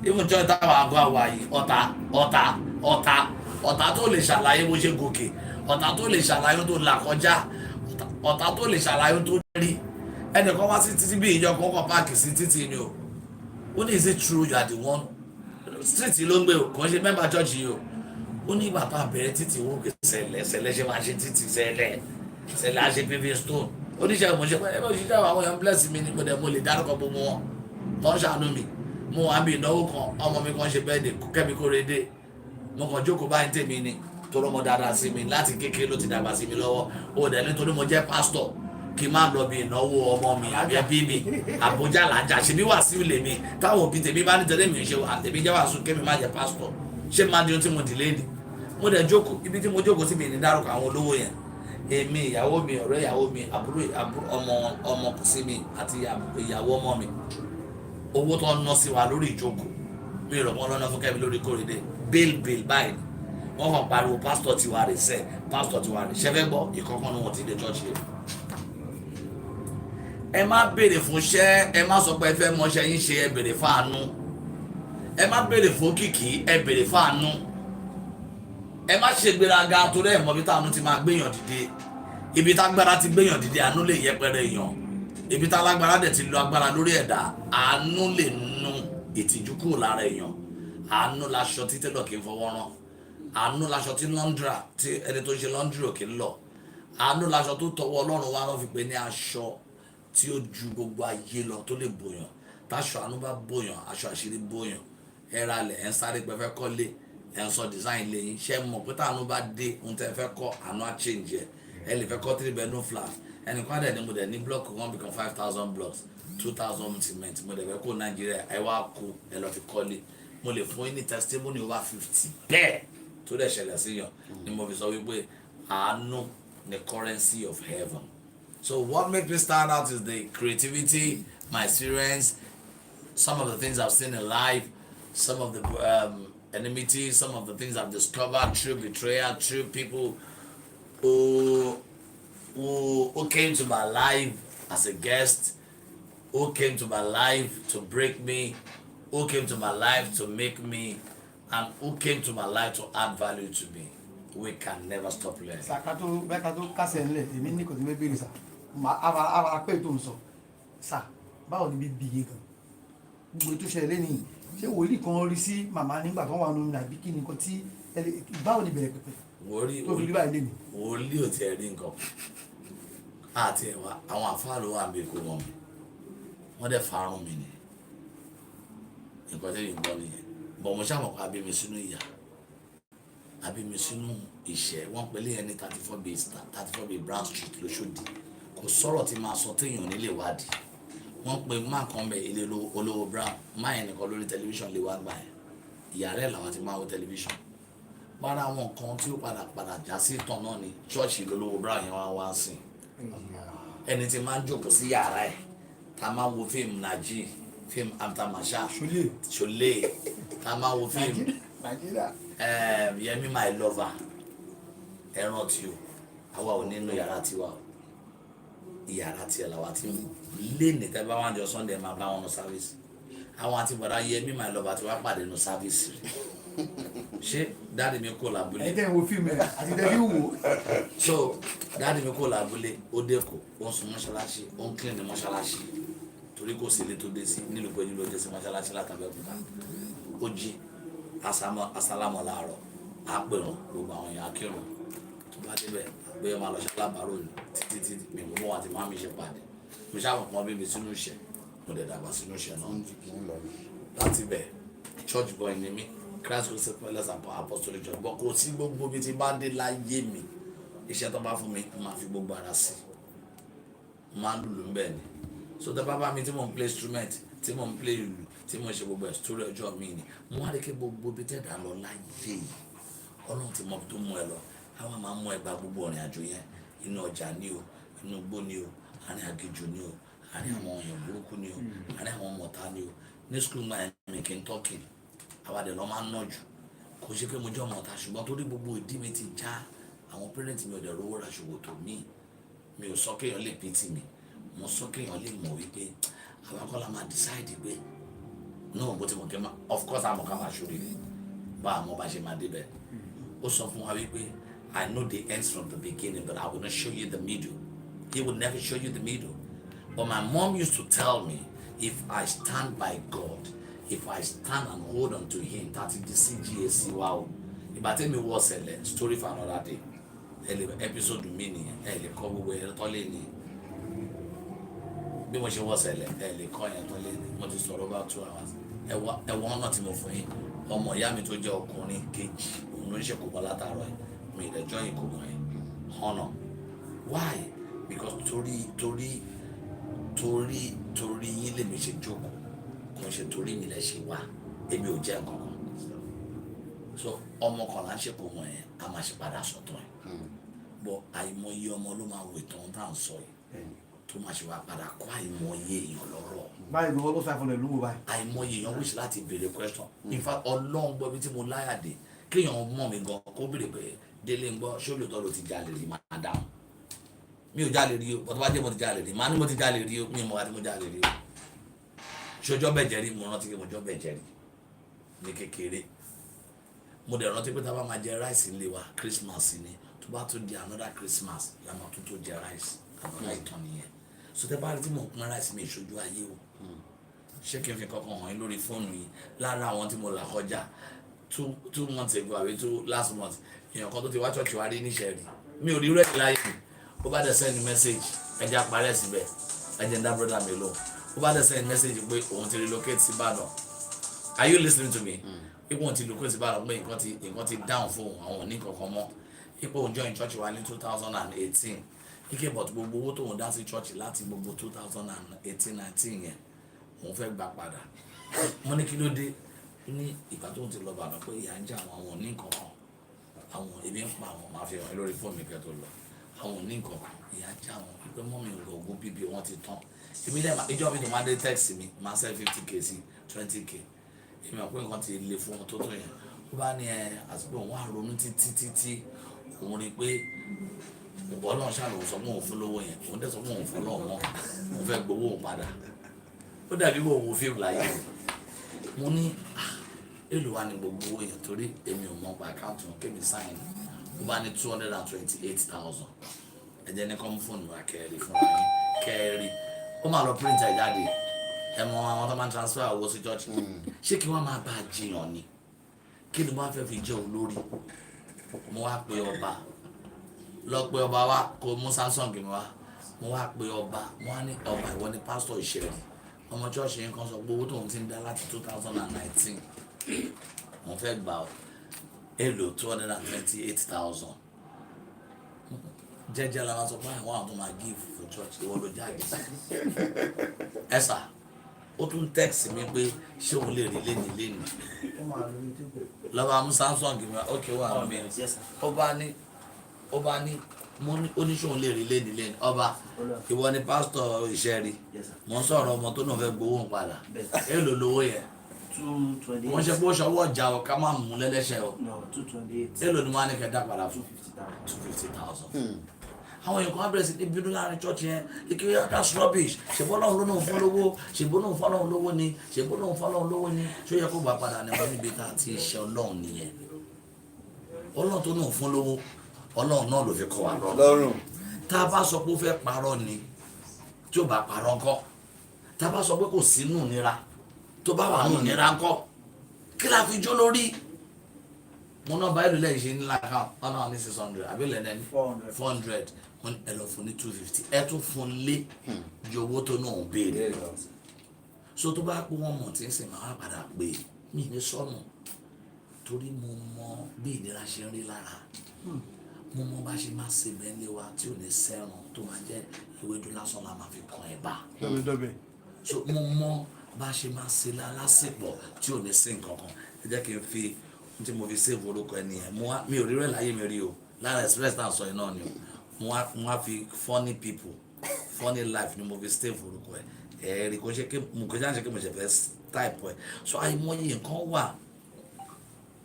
[SPEAKER 1] Even church táwọn àgọ́ àwa yìí ọ̀tá tó lè ṣàlàyé bó ṣe gòkè, ọ̀tá tó lè ṣàlàyé tó là kọjá, ọ̀tá tó lè ṣàlàyé tó rí. Ẹnìkan wá sí títí bí ìjọ kọ́kọ́ páàkì sí títí ni o. Ó ní is it true you are the one? Street ló ń gbé o, kò ń ṣe member church yìí o. Ó ní ìgbà tó àbẹ̀rẹ̀ títí wọ́n gbé sẹ̀lẹ̀ ṣe máa ṣe títí sẹ̀lẹ̀ á ṣe paving stone. Oníṣẹ́ mo ṣe pé ẹ bá ṣiṣẹ́ àwọn èèyàn bless mi ní mo lè dárúkọ gbogbo wọn. Tó ń ṣàánú mi. Mo wà bí ìnáwó kan, ọmọ mi kan ṣe birthday, Kẹ́mi Kóredé. Mo kàn jókòó báyìí tèmi ni torí ọmọ dáadáa sí mi láti kékeré ló ti dàgbà sí mi lọ́wọ́. Ó dẹ̀ nítorí mo jẹ́ pastor kí n má lọ bí ìnáwó ọmọ mi àbí ẹbí mi Àbújá làjà ṣe bí Wàsíù lèmi táwọn òbí tèmi bá nítorí mi ṣe wà tèmi jẹ́ Wàsíù kémi má jẹ́ pastor ṣé má di ohun tí mo dì lédi. Mo dẹ̀ jókòó ibi tí mo jókòó síbi ní dárúkọ àwọn olówó yẹn èmi ìyàwó mi ọ̀rẹ́ ìyàwó mi àbúrò ọmọ sí mi àti ìyàwó ọmọ mi owó tó ń ná sí wa lórí ìjókòó mi rò wọ́n lọ́nà fún Kẹ́mi lórí Kóredé bail báyìí wọ́n kàn pariwo pásítọ̀ tiwa rè sẹ́ pásítọ̀ tiwa rè ṣẹ́fẹ́ gbọ́ ìkọ̀kan ní wọn ti dé church yẹn. Ẹ má béèrè fún iṣẹ́, ẹ má sọ pé ẹ fẹ́ mọṣẹ́ yín ṣe, ẹ béèrè fáànú. Ẹ má béèrè fún kìkì, ẹ béèrè fáànú. Ẹ má ṣe gbéraga torí ẹ mọ̀ bí táànú ti máa gbéyàn dìde. Ibi tágbára ti gbéyàn dìde àánú lè yẹpẹrẹ èèyàn. Ibi tálágbára dẹ̀ ti lo agbára lórí ẹ̀dá àánú lè nu ìtìjú kúrò lára èèyàn. Àánú laṣọ tí télọ̀ kì í fọwọ́ rán. Àánú laṣọ tí lọ́ndra tí ẹni tó ń ṣe lọ́ndrì ò kì í lọ. Àánú laṣọ tó tọwọ́ Ọlọ́run wá lọ́ fi pé ní aṣọ tí ó ju gbogbo ayé lọ tó lè bòyàn. Táṣọ àánú bá bòyàn aṣọ àṣírí bòyàn. Ẹ ra lẹ̀ ẹ ń sáré pé fẹ́ kọ́lé ẹ ń sọ design lẹ́yìn ṣé mọ̀ pé táànú bá dé ohun tẹ́ fẹ́ kọ́ àánú á change ẹ. Ẹ lè fẹ́ kọ́ 3 bedroom flat ẹnìkan dẹ̀ ni mo dẹ̀ ní block wọn become 5,000 blocks 2,000 cement mo dẹ̀ fẹ́ kó Nàìjíríà ẹ wá kó ẹ lọ fi kọ́lé mo lè fún yín ní testimony over 50 bẹ́ẹ̀ tó dẹ̀ ṣẹlẹ̀ sí yàn ni mo fi sọ wípé àánú the currency of heaven. So what makes me stand out is the creativity, my experience, some of the things I've seen in life, some of the enmity, some of the things I've discovered through betrayal, through people who came to my life as a guest, who came to my life to break me, who came to my life to make me, and who came to my life to add value to me. We can never stop learning.
[SPEAKER 3] Sakato bekato kasenle èmi ní kò tí me bèrè sa. Ma ava pe tó nsọ. Sa báwo ni bí yé kan. Gbogbo tó ṣẹlẹ̀ ni ṣé wòlíì kan rí sí màmá nígbà tó wà nínú nàbí kí ni nǹkan tí báwo ni bẹ̀rẹ̀ pẹ̀pẹ̀. Tó fi rí báyìí lẹ́nu.
[SPEAKER 1] Wòlíì ò tiẹ̀ rí nǹkan. Àti ẹ̀wà àwọn àfáà ló wà níbi kó wọn mi. Wọ́n dẹ̀ farun mi ni. Nǹkan tẹ́lẹ̀ ń gbọ́ nìyẹn. Bọ̀ mo ṣàmọ̀ pé abí mi sínú ìyà. Abí mi sínú ìṣẹ́. Wọ́n pẹ̀lú ẹni 34B Brown Street lóṣòdì. Kò sọ̀rọ̀ tí máa sọ téèyàn nílé wádìí. Wọ́n pe máa kan bẹ̀ ilé olówó Brown. Máa yẹn nìkan lórí tẹlifíṣàn lè wá gbà yẹn. Ìyá rẹ̀ làwọn ti máa wo tẹlifíṣàn. Bára àwọn nǹkan tí ó padà já sí ìtàn náà ni ṣọ́ọ̀ṣì olówó Brown yẹn wá sìn. Ẹni tí máa ń jókòó sí yàrá ẹ̀ tá máa wo fíìmù Nàìjí fíìmù Amtamasha Ṣọlé tá máa wo fíìmù Yẹmí My Lover ẹran tí o àwa ò nínú yàrá tiwa o ìyàrá tiẹ̀ làwa ti mú léèní tẹ́ bá wá jọ Sunday máa bá wọn nù sáfíìsì àwọn àti bọ̀dá Yẹmí My Lover tí wàá pàdé nù sáfíìsì ṣé dáàdì mi kò lábúlé.
[SPEAKER 3] ẹ tẹ́ wo fíìmù ẹ̀ àti tẹ́ wò.
[SPEAKER 1] So dáàdì mi kò lábúlé ó dẹ́kọ̀ ó ń sun mọ́ṣáláṣí ó ń clean ní mọ́ṣáláṣí torí kò sí ilé tó dé sí nílùú pé nílùú dé sí mọ́ṣáláṣí látàbẹ́òkúta ó jí asálámọ̀ láàárọ̀ àpèrún gbogbo àwọn èèyàn akérùn tó bá débẹ̀ àgbéyọ̀ máa lọ ṣalábàárò ní títí mi mú wọn àti máa mi ṣe pàdé mo ṣàwọn kan bí mi sínú ìṣẹ́ mo dẹ̀ dàgbà sínú ìṣẹ́ náà láti bẹ̀ church boy ni mí Christ Gospel Pillars and Apostolic Church bọ́ kò sí gbogbo bí ti bá dé láyé mi iṣẹ́ tó bá fún mi máa fi gbogbo ara sí máa lùlù ń bẹ̀ ni so tẹ bá bá mi tí mò ń play instrument tí mò ń play ìlù tí mò ń ṣe gbogbo ẹ̀ story ọjọ́ mi ni mo wá rí kí gbogbo bí tẹ̀dá lọ láyé yìí Ọlọ́run ti mọ tó mú ẹ lọ àwọn máa mú ẹ gba gbogbo ọ̀rìn àjò yẹn inú ọjà ni o inú igbó ni o àárín aginjù ni o àní àwọn èèyàn burúkú ni o àní àwọn ọmọ ọ̀tá ni o ní school náà ẹ̀mí kì í tọ́kì àwàdẹ̀ lọ́ máa ń nà jù kò ṣe pé mo jẹ́ ọmọ ọ̀tá ṣùgbọ́n torí gbogbo ìdí mi ti já àwọn parents mi ò dẹ̀ rówó ra ṣòwòtò mi ò sọ kéèyàn lè pìtì mi mo sọ kéèyàn lè mọ̀ wípé àwọn akọ́lá máa decide pé náà bó ti mọ̀ kí n máa of course àmọ̀ ká máa ṣòrí rẹ̀ bá àmọ́ bá ṣe máa débẹ̀ ó sọ fún wa wípé I know the ends from the beginning but I will not show you the middle. He would never show you the middle. But my mom used to tell me, if I stand by God, if I stand and hold on to Him, that is the CGAC. Wow. If I tell me what's a story for another day, episode mini, come away, Tolini. Bí mo ṣe wọ́ sẹ̀lẹ̀ lè kọ́ yẹn tó lé ní mo ti sọ̀rọ̀ about 2 hours ẹ̀wọ̀n náà tí mo fún yín ọmọ ìyá mi tó jẹ́ ọkùnrin kejì òun ló ń ṣe kó bọ́ látàárọ̀ yìí mi ìdẹ́jọ́ yìí kò mọ̀ yẹn hànà why because torí yín lèmi ṣe jókòó kò ṣe torí mi lẹ ṣe wá èmi ò jẹ́ nǹkan kan so ọmọ kan là ń ṣe kó mọ̀ yẹn a máa ṣe padà sọ̀tọ̀ yẹn bọ́ àìmọye ọmọ ló máa wo ìtàn tá à ń sọ yìí tó máa ṣe wá padà kó àìmọye èèyàn lọ́rọ̀.
[SPEAKER 3] báyìí ló fẹ́ fún ẹ lúwo báyìí.
[SPEAKER 1] àìmọye èèyàn wíṣ láti béèrè question in fact ọlọ́run gbọ́ bí tí mo láyà dé kéèyàn mọ̀ mi gan kó béèrè pé Délé ń gbọ́ ṣé olùtọ́ ló ti jalè rí máa dáhùn mi ò jalè rí o bọ́tọ́ bá jẹ́ mo ti jalè rí màá ní mo ti jalè rí o mi ò mọ̀ wá tí mo jalè rí o ṣọjọ́ bẹ̀jẹ̀ rí mo rántí pé mo jọ́ bẹ̀jẹ̀ rí ní kékeré mo dẹ̀ rántí pé tá a bá máa jẹ ráìsì ńlé wa Christmas ni tó bá tún di another Christmas la máa tún tó jẹ ráìsì another ìtàn nìyẹn so tẹ́ bá rí tí mo pín ráìsì mi ìṣojú ayé o ṣé kí n fi kankan hàn yín lórí fóònù yìí lára àwọn tí mo là kọjá 2 months ago àbí last month èèyàn kan tó ti wá church wá rí níṣẹ́ rí mi ò rí rẹ̀ láyé mi ó bá dẹ̀ send message ẹ̀jẹ̀ àparẹ́ síbẹ̀ ẹ̀jẹ̀ ń dá brother mi lò ó bá dẹ̀ send message pé òun ti relocate sí Ìbàdàn are you listening to me ipò òun ti relocate sí Ìbàdàn pé nǹkan ti down fún àwọn òní kankan mọ́ ipò òun join church wa ní 2018 ike but gbogbo owó tóun dá sí church láti gbogbo 2018-19 yẹn òun fẹ́ gbà padà mo ní kí ló dé ní ìgbà tóun ti lọ Ìbàdàn pé ìyà ń jẹ àwọn òní kankan àwọn ebi ń pa àwọn máa fi hàn lórí fóònù mi kẹ́tọ́ lọ àwọn òní kankan ìyà ń jẹ àwọn ìpè mọ́ mi ò ogún bíbí wọn ti tán èmi dẹ́ ìjọ mi tó máa dé text mi máa send 50k sí 20k èmi ò pé nǹkan ti le fún wọn tó tó yẹn ó bá ní àsìkò òun á ronú títí òun rí pé Ọlọ́run ṣàlùwò sọ fún òun fún lówó yẹn òun dẹ̀ sọ fún òun fún lọ́wọ́ mọ́ òun fẹ́ gbowó òun padà ó dàbí bò wò fíìmù láyé mo ní èlò wa ni gbogbo owó yẹn torí èmi ò mọ̀ pa àkáǹtì wọn kémi sáyìn ó bá ní 228,000 ẹ̀jẹ̀ ní kọ́mú fóònù wa kẹ́ẹ̀rì fúnra yín kẹ́ẹ̀rì ó máa lọ print ẹ̀ jáde ẹ̀ mọ àwọn tó máa ń transfer owó sí church ṣé kí wọ́n máa bá a jiyàn ni kí ni wọ́n fẹ́ fi jẹ́ olórí mo wá pe ọba lọ pe ọba wa kó mú Samsung mi wá mo wá pe ọba mo wá ní ọba ìwọ ni pásítọ̀ ìṣẹ̀lẹ̀ ọmọ church yẹn kan sọ pé owó tóun ti ń dá láti 2019 mo fẹ́ gbà èlò 228,000 jẹ́jẹ́ la máa sọ pé àwọn tó máa give for church ìwọ ló jáde ẹ̀sà ó tún text mi pé ṣé òun lè rí léni lọ́ba mú Samsung mi wá ókè wà mí ó bá ní oníṣòwò lè rí léni ọba ìwọ ni pásítọ̀ ìṣẹ́rí mo ń sọ̀rọ̀ ọmọ tó náà fẹ́ gbowó padà èlò lówó yẹn wọ́n ṣe pé ó ṣọwọ́ ọjà ọ ká máa mú lẹ́lẹ́ṣẹ̀ ọ èlò ni wọ́n á ní kẹ́ dá padà fún 250,000 àwọn èèyàn kan bẹ̀rẹ̀ sí ní bínú láàrin church yẹn ike that's rubbish ṣèbó náà ló náà fún lówó ṣèbó náà fún Ọlọ́run lówó ni ṣèbó náà fún Ọlọ́run lówó ni ṣó yẹ kó gbà padà ní wọn níbi tá a ti ṣe Ọlọ́run nìyẹn Ọlọ́run tó náà fún lówó Ọlọ́run náà ló fi kọ́ wa lọ́rùn tá a bá sọ pé ó fẹ́ parọ́ ni tí ó bá parọ́ ńkọ́ tá a bá sọ pé kò sínú nira tó bá wà nù nira ńkọ́ kí la fi jó lórí mo náà báyìí lẹ́yìn ṣe ní láàká ọ̀nà ní 600 àbí lẹ́nà ní 400 wọn ẹ lọ fún ní 250 ẹ tún fún lé ju owó tó náà ń béèrè so tó bá pé wọn mọ̀ tí ń sìn máa padà pé mí ní sọnù torí mo mọ bí ìnira ṣe ń rí lára mo mọ bá ṣe máa ṣe bẹ́ẹ̀lẹ̀ wa tí ò ní sẹ́rùn tó máa jẹ́ ewédú lásán la máa fi kan ẹ̀bà so mo mọ bá ṣe máa ṣe lásìpọ̀ tí ò ní sí nǹkan kan ẹ jẹ́ kí n fi tí mo fi save orúkọ ẹni yẹn mi ò rí rẹ̀ láyé mi rí o lára express náà sọ iná ni o mo wá fi funny people funny life ni mo fi stay forúkọ ẹ̀ ẹ̀rí kò ṣe kí mo kò ṣe mo ṣe fẹ́ type ẹ̀ so àìmọye nǹkan wà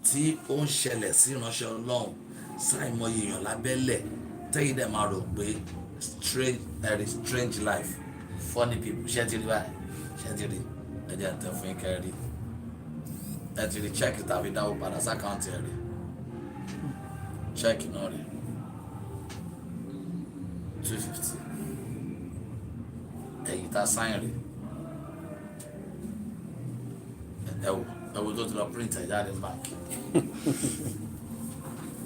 [SPEAKER 1] tí ó ń ṣẹlẹ̀ sí ìránṣẹ́ Ọlọ́run ṣàìmọye èèyàn lábẹ́lẹ̀ tẹ́yìn dẹ̀ máa rò pé strange life funny people ṣé ti rí báyìí ṣé ti rí ẹ̀jẹ̀ tẹ̀ fún ikẹ́ rí ẹ̀ ti rí check tàbí dáwó padà sí àkáǹtì ẹ̀ rí check náà rí 250 ẹ̀yìn tá a sáyìn rí ẹ̀wò tó ti lọ print ẹ̀ jáde ní báńkì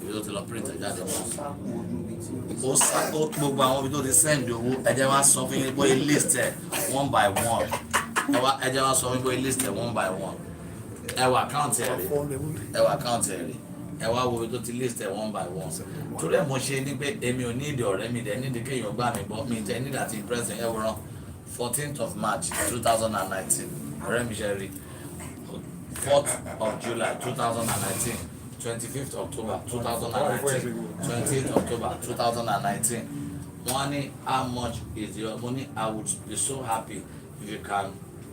[SPEAKER 1] ibi tó ti lọ print ẹ̀ jáde ní báńkì ó sá gbogbo àwọn ibi tó ti send owó ẹ̀jẹ̀ wá sọ fún yín bóyá list ẹ̀ one by one ẹ̀jẹ̀ wá sọ fún yín bóyá list ẹ̀ one by one ẹ̀wà account ẹ̀ rí ẹ̀wà account ẹ̀ rí ẹ wá wo tó ti list ẹ one by one torí ẹ mo ṣe ní pé èmi ò ní ìdí ọ̀rẹ́ mi dẹ̀ ní ìdí kéèyàn gbà mí gbọ́ mi tẹ nígbà tí president ẹ wòran 14th of March 2019 ọ̀rẹ́ mi ṣe rí 4th of July 2019 25th October 2019 28th October 2019 wọ́n ní how much is your money I would be so happy if you can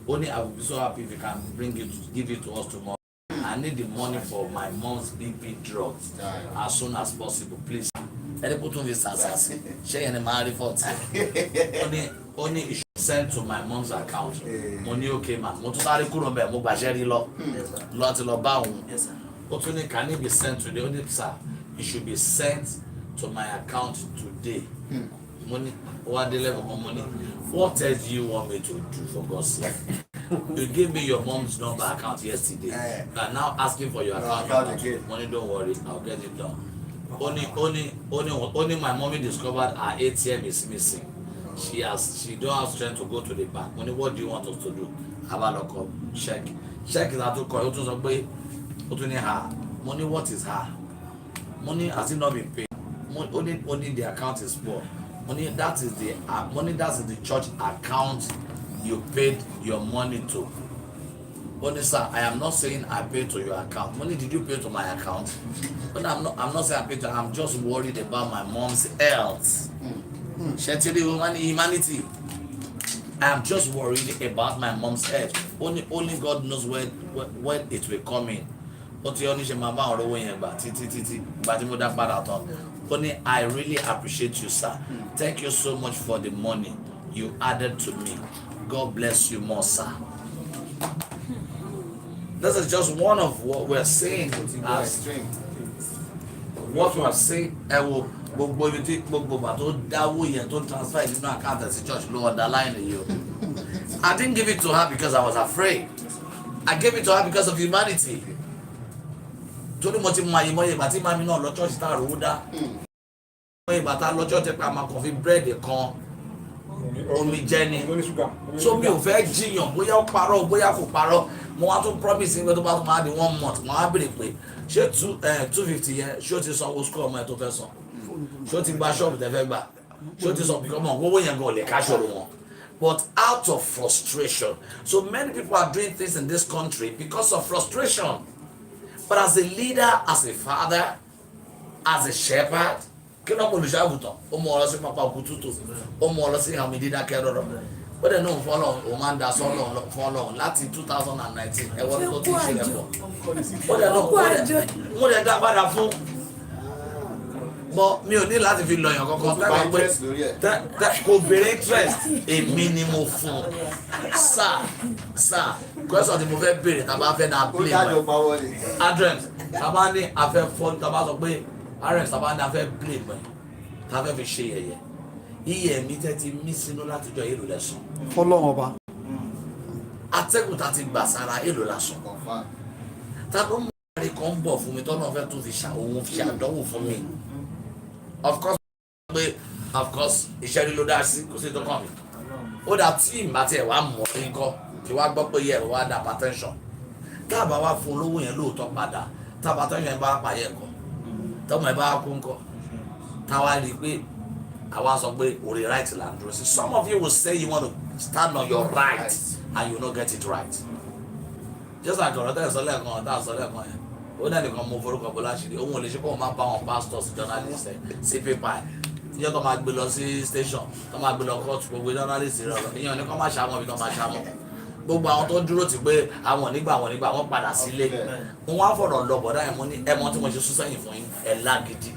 [SPEAKER 1] only I would be so happy if you can bring it give it to us tomorrow. I need the money for my mom's BP drugs as soon as possible, please. Ẹni kò tún fi sàṣàṣì ṣé yẹn ni màá rí fọ́ọ̀tì. Ó ní it should send to my mom's account. Mo ní okay ma, mo tún sáré kúrò bẹ́ẹ̀ mo gbàṣẹ́ rí lọ ti lọ bá òun. Ó tún ní can it be sent today? Ó ní sir, it should be sent to my account today. Mo ní ó wá dé level kan mo ní what else do you want me to do for God's sake? You gave me your mom's number account yesterday and now asking for your account number. Money, don't worry, I'll get it done. Only my mommy discovered her ATM is missing. She don't have strength to go to the bank. Money, what do you want us to do? Have a look up, check is that to call you to her. Money, what is her? Money has it not been paid? Only the account is poor. Money, that is the church account you paid your money to. Only sir, I am not saying I paid to your account. Money, did you pay to my account? But I'm not saying I paid to. I'm just worried about my mom's health. Humanity. I am just worried about my mom's health. Only God knows when it will come in. But you only say my mom Only I really appreciate you, sir. Thank you so much for the money you added to me. God bless you more, sir. This is just one of what we're saying. What we're saying, gbogbo ibi tí gbogbo bá tó dáwó yẹn tó transfer nínú account ẹ̀sìn church ló underline yìí o. I didn't give it to her because I was afraid. I gave it to her because of humanity. Torí mo ti mọ àyè mọ́ ìgbà tí màmí náà lọ church tá a rò ó dá. Mọ ìgbà tá a lọ church pé a máa kàn fi búrẹ́dì kan omi jẹ ni. So mi ò fẹ́ jiyàn bóyá ó parọ́ bóyá kò parọ́. Mo wá tún promise pé tó bá tún máa di 1 month mo á béèrè pé ṣé 250 yẹn ṣé o ti sanwó school ọmọ ẹ tó fẹ́ san? Ṣé o ti gba ṣọ́ọ̀bù tẹ́ fẹ́ gbà? Ṣé o ti sọ because ọmọ owó yẹn gan ò lè káṣọ̀rọ̀ wọn? But out of frustration. So many people are doing things in this country because of frustration. But as a leader, as a father, as a shepherd, kí ló ń bọ̀ olùṣàgùtàn? Ó mú ọ lọ sí pápá òkútútù, ó mú ọ lọ sí àwọn ìdídákẹ́ rọ̀rọ̀. Ó dẹ̀ náà fún Ọlọ́run, ó máa ń da sọ́lọ́run fún Ọlọ́run láti 2019 ẹ̀wọ́n tó ti ṣe rẹ̀ pọ̀. Ó dẹ̀ náà mo dẹ̀ dá padà fún. But mi ò ní láti fi lọ yàn kankan pé kò béèrè interest èmi ni mo fún sáà question tí mo fẹ́ béèrè tá a bá fẹ́ na play mọ́ adrens tá a bá ní afẹ́ fọ́ tá a bá sọ pé adrens tá a bá ní afẹ́ play mọ́ tá a fẹ́ fi ṣe yẹ̀yẹ́ iye mi tẹ́ ti mí sínú látijọ́ èlò lẹ́sùn.
[SPEAKER 3] Fọlọ́run ọba.
[SPEAKER 1] Atẹ́gùn tá a ti gbà sára èlò lásán. Tá ló mú àrí kan bọ̀ fún mi tọ́nà fẹ́ tún fi òun fi àdánwò fún mi. Of course iṣẹ́ lílo dá sí kò sí tó kàn mí. Ó dà tí ìmọ̀ àti ẹ̀wà mọ̀ ní kọ́ kí wá gbọ́ pé yẹ ẹ̀rọ wá dà hypertension. Tá a bá wá fún olówó yẹn lóòótọ́ padà tá hypertension yẹn bá pààyẹ ẹ̀kọ́ tọ́mọ ẹ̀ bá kú ńkọ́ tá wá rí i pé àwa sọ pé orí right là ń dúró sí. Some of you will say you want to stand on your right and you no get it right. Just like ọ̀rọ̀ tẹ́ ẹ̀ sọ lẹ́ẹ̀kan ọ̀tá sọ lẹ́ẹ̀kan yẹn. Ó náà nìkan mo forúkọ bó láṣìírí òun ò lè ṣe kó o máa bá wọn pastors journalists sí pépà ẹ̀ níjọ́ tó máa gbé lọ sí station tó máa gbé lọ court gbogbo journalist rẹ̀ ọ̀rọ̀ ìyẹn ní kó má ṣàmọ́ ibi tó máa ṣàmọ́ gbogbo àwọn tó dúró ti pé àwọn nígbà wọ́n padà sílé wọ́n wá fọ̀rọ̀ lọ bọ̀dá ẹ̀mọ́ ní ẹ̀mọ́ tí mo ṣe sún sẹ́yìn fún yín ẹ̀ lágídí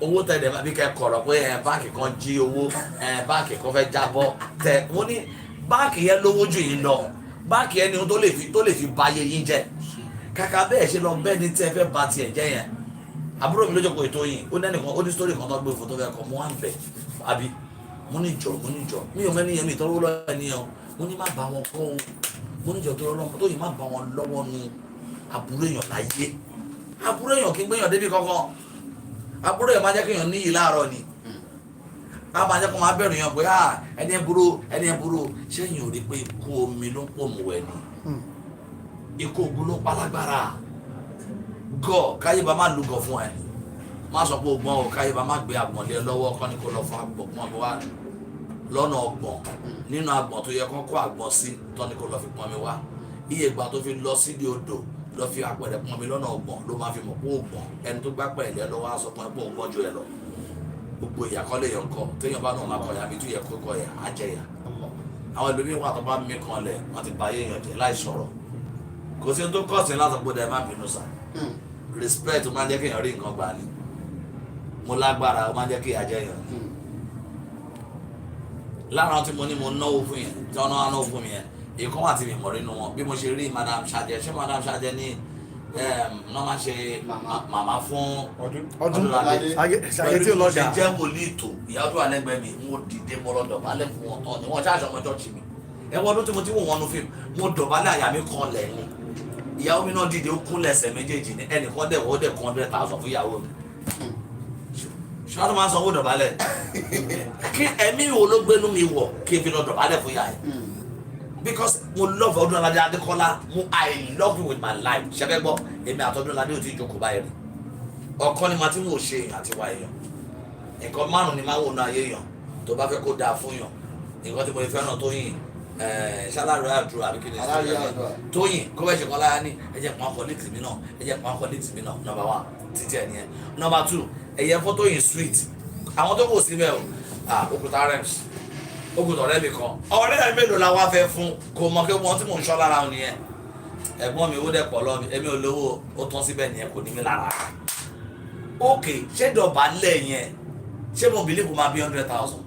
[SPEAKER 1] owó tẹ̀lé bí kẹ́ kọ̀rọ̀ pé báǹkì kan jí owó báǹkì kan fẹ́ jábọ́ tẹ̀ wọ́n ní báǹkì yẹn lówó jù yín lọ báǹkì yẹn ni tó lè fi báyé yín jẹ́ kàkà bẹ́ẹ̀ ṣe lọ bẹ́ẹ̀ ni tí ẹ fẹ́ ba tiẹ̀ jẹ́ yẹn àbúrò mi lójókòó ètò yìí ó nẹ́nìkan ó ní sítórì kan tó gbé fún tó fẹ́ kọ́ mo wá ń bẹ̀ àbí mo ní jọ mi ò mẹ́ni yẹn mi ìtọ́wọ́ lọ́wọ́ ẹni yẹn mo ní má bá wọn kọ́ o mo ní jọ tó lọ́wọ́ tó yìí má bá wọn lọ́wọ́ nu àbúrò èèyàn láyé àbúrò èèyàn kí n gbéyàn débi kankan àbúrò èèyàn máa jẹ́ kéèyàn níyì láàárọ̀ ni a máa jẹ́ kó máa bẹ̀rù yàn pé ẹni ẹ burú ṣẹ́yìn ò rí pé ikú omi ló ń pò mú ẹ ni ikú ogun ló ń palágbára gọ káyé bá má lúgọ fún ẹ má sọ pé ògbọ́n o káyé bá má gbé àgbọ̀n lé lọ́wọ́ kọ́ ni kó lọ fún àgbọ̀n mi wá lọ́nà ọgbọ̀n nínú àgbọ̀n tó yẹ kó kó àgbọ̀n sí tọ́ ni kó lọ fi pọn mi wá iye ìgbà tó fi lọ sídi odò lọ fi àpẹẹrẹ pọn mi lọ́nà ọgbọ̀n ló máa fi mọ̀ pé ògbọ̀n ẹni tó gbá pẹ̀lẹ́ lọ́wọ́ á sọ pé ògbọ́n ju ẹ lọ gbogbo ìyàkọ́lé yẹn kọ́ téèyàn bá náà máa kọ́ yàbí tó yẹ kó kọ́ yà á jẹ yà àwọn ẹlòmíín wà tó bá mí kan lẹ̀ wọ́n ti bá yéèyàn jẹ láì sọ̀rọ̀ kò sí tó kọ́ sí láti gbọ́dọ̀ ẹ má bínú sá respect ó máa ń jẹ́ kéèyàn rí nǹkan gbà ní mo lágbára ó máa ń jẹ́ kéèyàn jẹ́ yàn lára tí mo ní mo náwó fún yẹn tí wọ́n náwó fún mi yẹn èkó wà tí mi mọ̀ nínú wọn bí mo ṣe rí madam Ṣadé ṣé madam Ṣadé ní wọ́n máa ṣe màmá fún Ọdúnládé
[SPEAKER 3] ṣàyẹ tí ó lọ
[SPEAKER 1] ṣe jẹ́ wòlíì tó ìyàwó tó wà lẹ́gbẹ̀ẹ́ mi mo dìde mo lọ dọ̀bálẹ̀ fún wọn tán ni wọ́n ṣáàṣọ ọmọ chọ́ọ̀chì mi ẹ̀wọ́n ọdún tí mo ti wò wọn nu fíìmù mo dọ̀bálẹ̀ àyà mi kan lẹ̀ ni ìyàwó mi náà dìde ó kúnlẹ̀ ẹsẹ̀ méjèèjì ní ẹnìkan dẹ̀ wọ́n dẹ̀ kan 100,000 fún ìyàwó mi ṣáà tó máa sanwó dọ̀bálẹ̀ kí ẹ̀mí wo ló gbénú mi wọ̀ kí n fi lọ dọ̀bálẹ̀ fún ìyá yẹn because mo love Ọdúnládé Adékọ́lá I love you with my life ṣẹ́fẹ́ gbọ́ èmi àti Ọdúnládé ò tí ì jókòó báyìí rí ọkọ ni màá tí mo ṣe àti wá èèyàn nǹkan márùn ni máa wò ná ayé èèyàn tó bá fẹ́ kó dáa fún yàn nǹkan tí mo fẹ́ràn Tóyìn ṣálárò àdúrà àbí kí ni Tóyìn kó fẹ́ ṣe kan láyá ní ẹ̀jẹ̀ pa colleagues mi náà ẹ̀jẹ̀ pa colleagues mi náà number 1 títí ẹ̀ nìyẹn number 2 ẹ̀yẹ fọ́tò yìí sweet àwọn tó kò síbẹ̀ o òkúta rems òkúta ọ̀rẹ́ mi kan ọ̀rẹ́ mi mélòó la wá fẹ́ fún kò mọ̀ kí wọ́n tí mò ń ṣọ́ lára wọn nìyẹn ẹ̀gbọ́n mi ó dẹ̀ pọ̀ lọ́mi èmi ò lówó ó tán síbẹ̀ nìyẹn kò ní mi lára ókè ṣé dọ̀bálẹ̀ yẹn ṣé mo bìlíìfù máa bí 100,000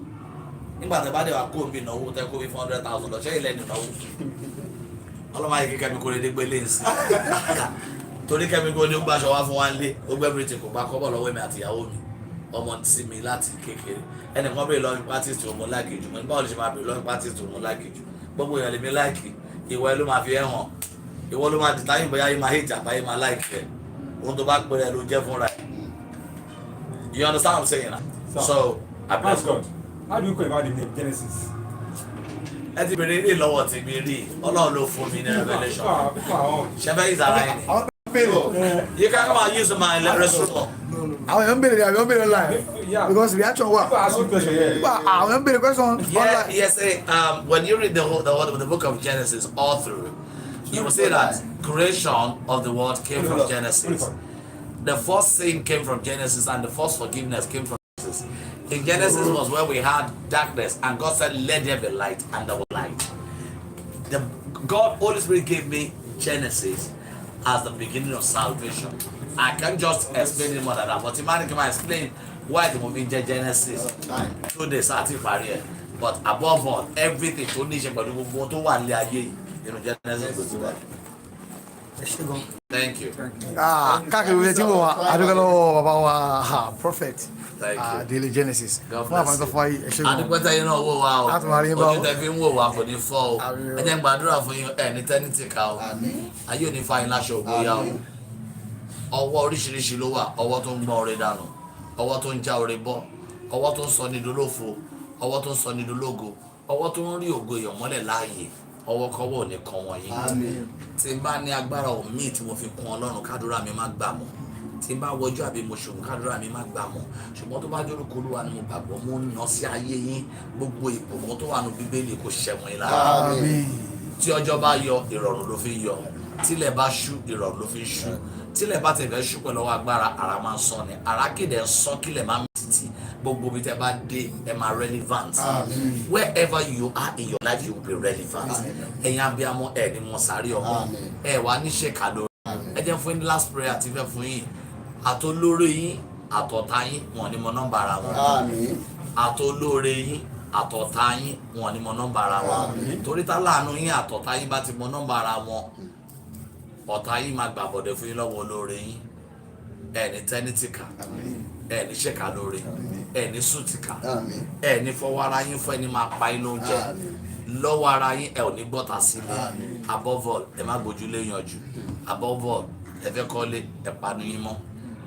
[SPEAKER 1] nígbà tẹ bá dẹ̀ wá kó mi náwó tẹ kó mi 400,000 lọ ṣé ilẹ̀ nìnáwó ọlọ́mọ ayé kíkẹ́ mi kó lè dé gbé léǹsì torí kẹ́mi kó ní ó gbàṣọ wá fún wa lé ó gbẹ́ bìrìtì kò bá kọ́bọ̀ lọ́wọ́ mi àti ìyàwó mi ọmọ sí mi láti kékeré ẹnìkan bèrè lọ́wọ́ pátí tí mo láàkì jù mọ́ báwo lè ṣe máa bèrè lọ́wọ́ pátí tí mo láàkì jù gbogbo èèyàn lè mi láàkì ìwọ ẹ ló máa fi ẹ hàn ìwọ ló máa dìtà yìnbọn yáyé máa hìjà báyé máa láìkì ẹ ohun tó bá pèrè ló jẹ́ fúnra ẹ you understand what I'm saying na so I bless God.
[SPEAKER 4] How do you call about the name Genesis?
[SPEAKER 1] ẹ ti bèrè ilé lọ́wọ́ ti mi rí Ọlọ́run ló fún mi ní revelation ṣẹfẹ́ ìsàlá yìí ni you can come and use my restroom.
[SPEAKER 3] àwọn èèyàn ń bèrè àwọn èèyàn ń bèrè online because reaction wà àwọn èèyàn ń bèrè question online.
[SPEAKER 1] Yes, when you read the book of Genesis all through, you will see that creation of the world came from Genesis. The first sin came from Genesis and the first forgiveness came from Genesis. In Genesis was where we had darkness and God said, let there be light, and there was light. God, Holy Spirit gave me Genesis as the beginning of salvation. I can't just explain it more than that, but Imani can explain why the movie Genesis 2 days àti ìparí ẹ̀. But above all, everything tó ní ṣe pẹ̀lú gbogbo tó wà ní ayé nínú Genesis ló ti wà. Thank you.
[SPEAKER 3] káàkiri ilé tí mo wà adúgbò lọ́wọ́ bàbá wa prophet Dele Genesis fún àfàǹtọ́ fún ayé ẹ̀ṣẹ́ gan.
[SPEAKER 1] adúpẹ́tẹ́ yín náà wò wá o ojú tẹ fi ń wò wá kò ní fọ́ o ẹ jẹ́ n gbàdúrà fún yín ẹ̀ ní tẹ́nítì ká o ayé ò ní fa yín láṣọ ògbóyà o ọwọ́ oríṣiríṣi ló wà ọwọ́ tó ń gbọ́n oore dànù ọwọ́ tó ń já oore bọ́ ọwọ́ tó ń sọ ní dolófo ọwọ́ tó ń sọ ní dológo ọwọ́ tó ń rí ògo èèyàn mọ́lẹ̀ láàyè ọwọ́ kọ́wọ́ ò ní kan wọ̀nyí tí n bá ní agbára òmíì tí mo fi kún Ọlọ́run kádùrá mi má gbà mọ́ tí n bá wọjú àbí mo ṣòwò kádùrá mi má gbà mọ́ ṣùgbọ́n tó bá jẹ́ orúkọ Olúwa ni mo gbàgbọ́ mo ń ná sí ayé yín gbogbo ìbùkún tó wà nù Bíbélì kò ṣẹ̀wọ̀n yín lára tí ọjọ́ bá yọ ìrọ̀rùn ló fi yọ tílẹ̀ bá ṣú ìrọ̀rùn ló fi ṣú tílẹ̀ bá tẹ̀fẹ́ ṣú pẹ̀lú ọwọ́ agbára ara máa ń sán ni ara kéde ń sán kílẹ̀ máa ń títì gbogbo bí tẹ́ bá dé ẹ máa relevant wherever you are in your life you will be relevant ẹ̀yin abiyamọ ẹ̀ ni mo sáré ọmọ ẹ̀ wá ní ṣèkà lórí ẹ jẹ́ fún yín last prayer àti fẹ́ fún yín àtolóore yín àtọ̀tá yín wọn ni mo nọ́mbà ara wọn àtolóore yín àtọ̀tá yín wọn ni mo nọ́mbà ara wọn torí tá láàánú yín àtọ̀tá yín bá ti mọ nọ́mbà ara wọn ọ̀tá yín máa gbàbọ̀dẹ̀ fún yín lọ́wọ́ olóore yín ẹ̀ ní tẹ́nítìkà ẹ̀ ní ṣèkà lóore ẹ̀ ní sùtìkà ẹ̀ ní fọwọ́ ara yín fún ẹni máa pa inú jẹ lọ́wọ́ ara yín ẹ̀ ò ní gbọ́ta sílẹ̀ above all ẹ má gbójú lé yanjú above all ẹ fẹ́ kọ́lé ẹ panu yín mọ́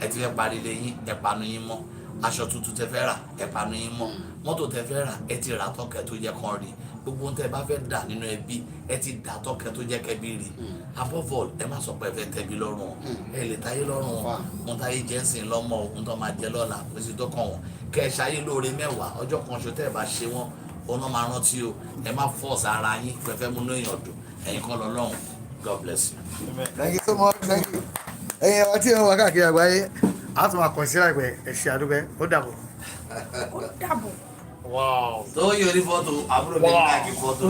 [SPEAKER 1] ẹ ti fẹ́ parí lé yín ẹ panu yín mọ́ aṣọ tuntun tẹ fẹ́ rà ẹ panu yín mọ́ mọ́tò tẹ fẹ́ rà ẹ ti rà tọ́kẹ́ tó jẹ́ kán rí gbogbo ohun tẹ bá fẹ́ dà nínú ẹbí ẹ ti dà tọ́kẹ́ tó jẹ́ kẹ́bí rí above all ẹ má sọ pé ẹ fẹ́ tẹ́bí lọ́rùn ẹ lè táyé lọ́rùn wọn táyé jẹ́sìn lọ́mọ ohun tó máa jẹ lọ́la pèsè tó kàn wọ́n kẹ́ ẹ ṣayé lóore mẹ́wàá ọjọ́ kan ṣo tẹ́ ẹ bá ṣe wọ́n ọ̀nà máa rántí o ẹ má force ara yín pẹ̀fẹ́ múnú èèyàn dùn ẹ̀yin kan lọ́lọ́run God bless you.
[SPEAKER 3] Thank you so much. Thank you. ẹ̀yin ẹ̀wọ̀n tí ẹ̀ ń wá káàkiri àgbáyé a tún máa kàn sí láìpẹ́ ẹ̀ ṣe àdúgbẹ́ ó dàbọ̀.
[SPEAKER 1] tó yẹ ní fọ́tò àbúrò mi ní àkí fọ́tò.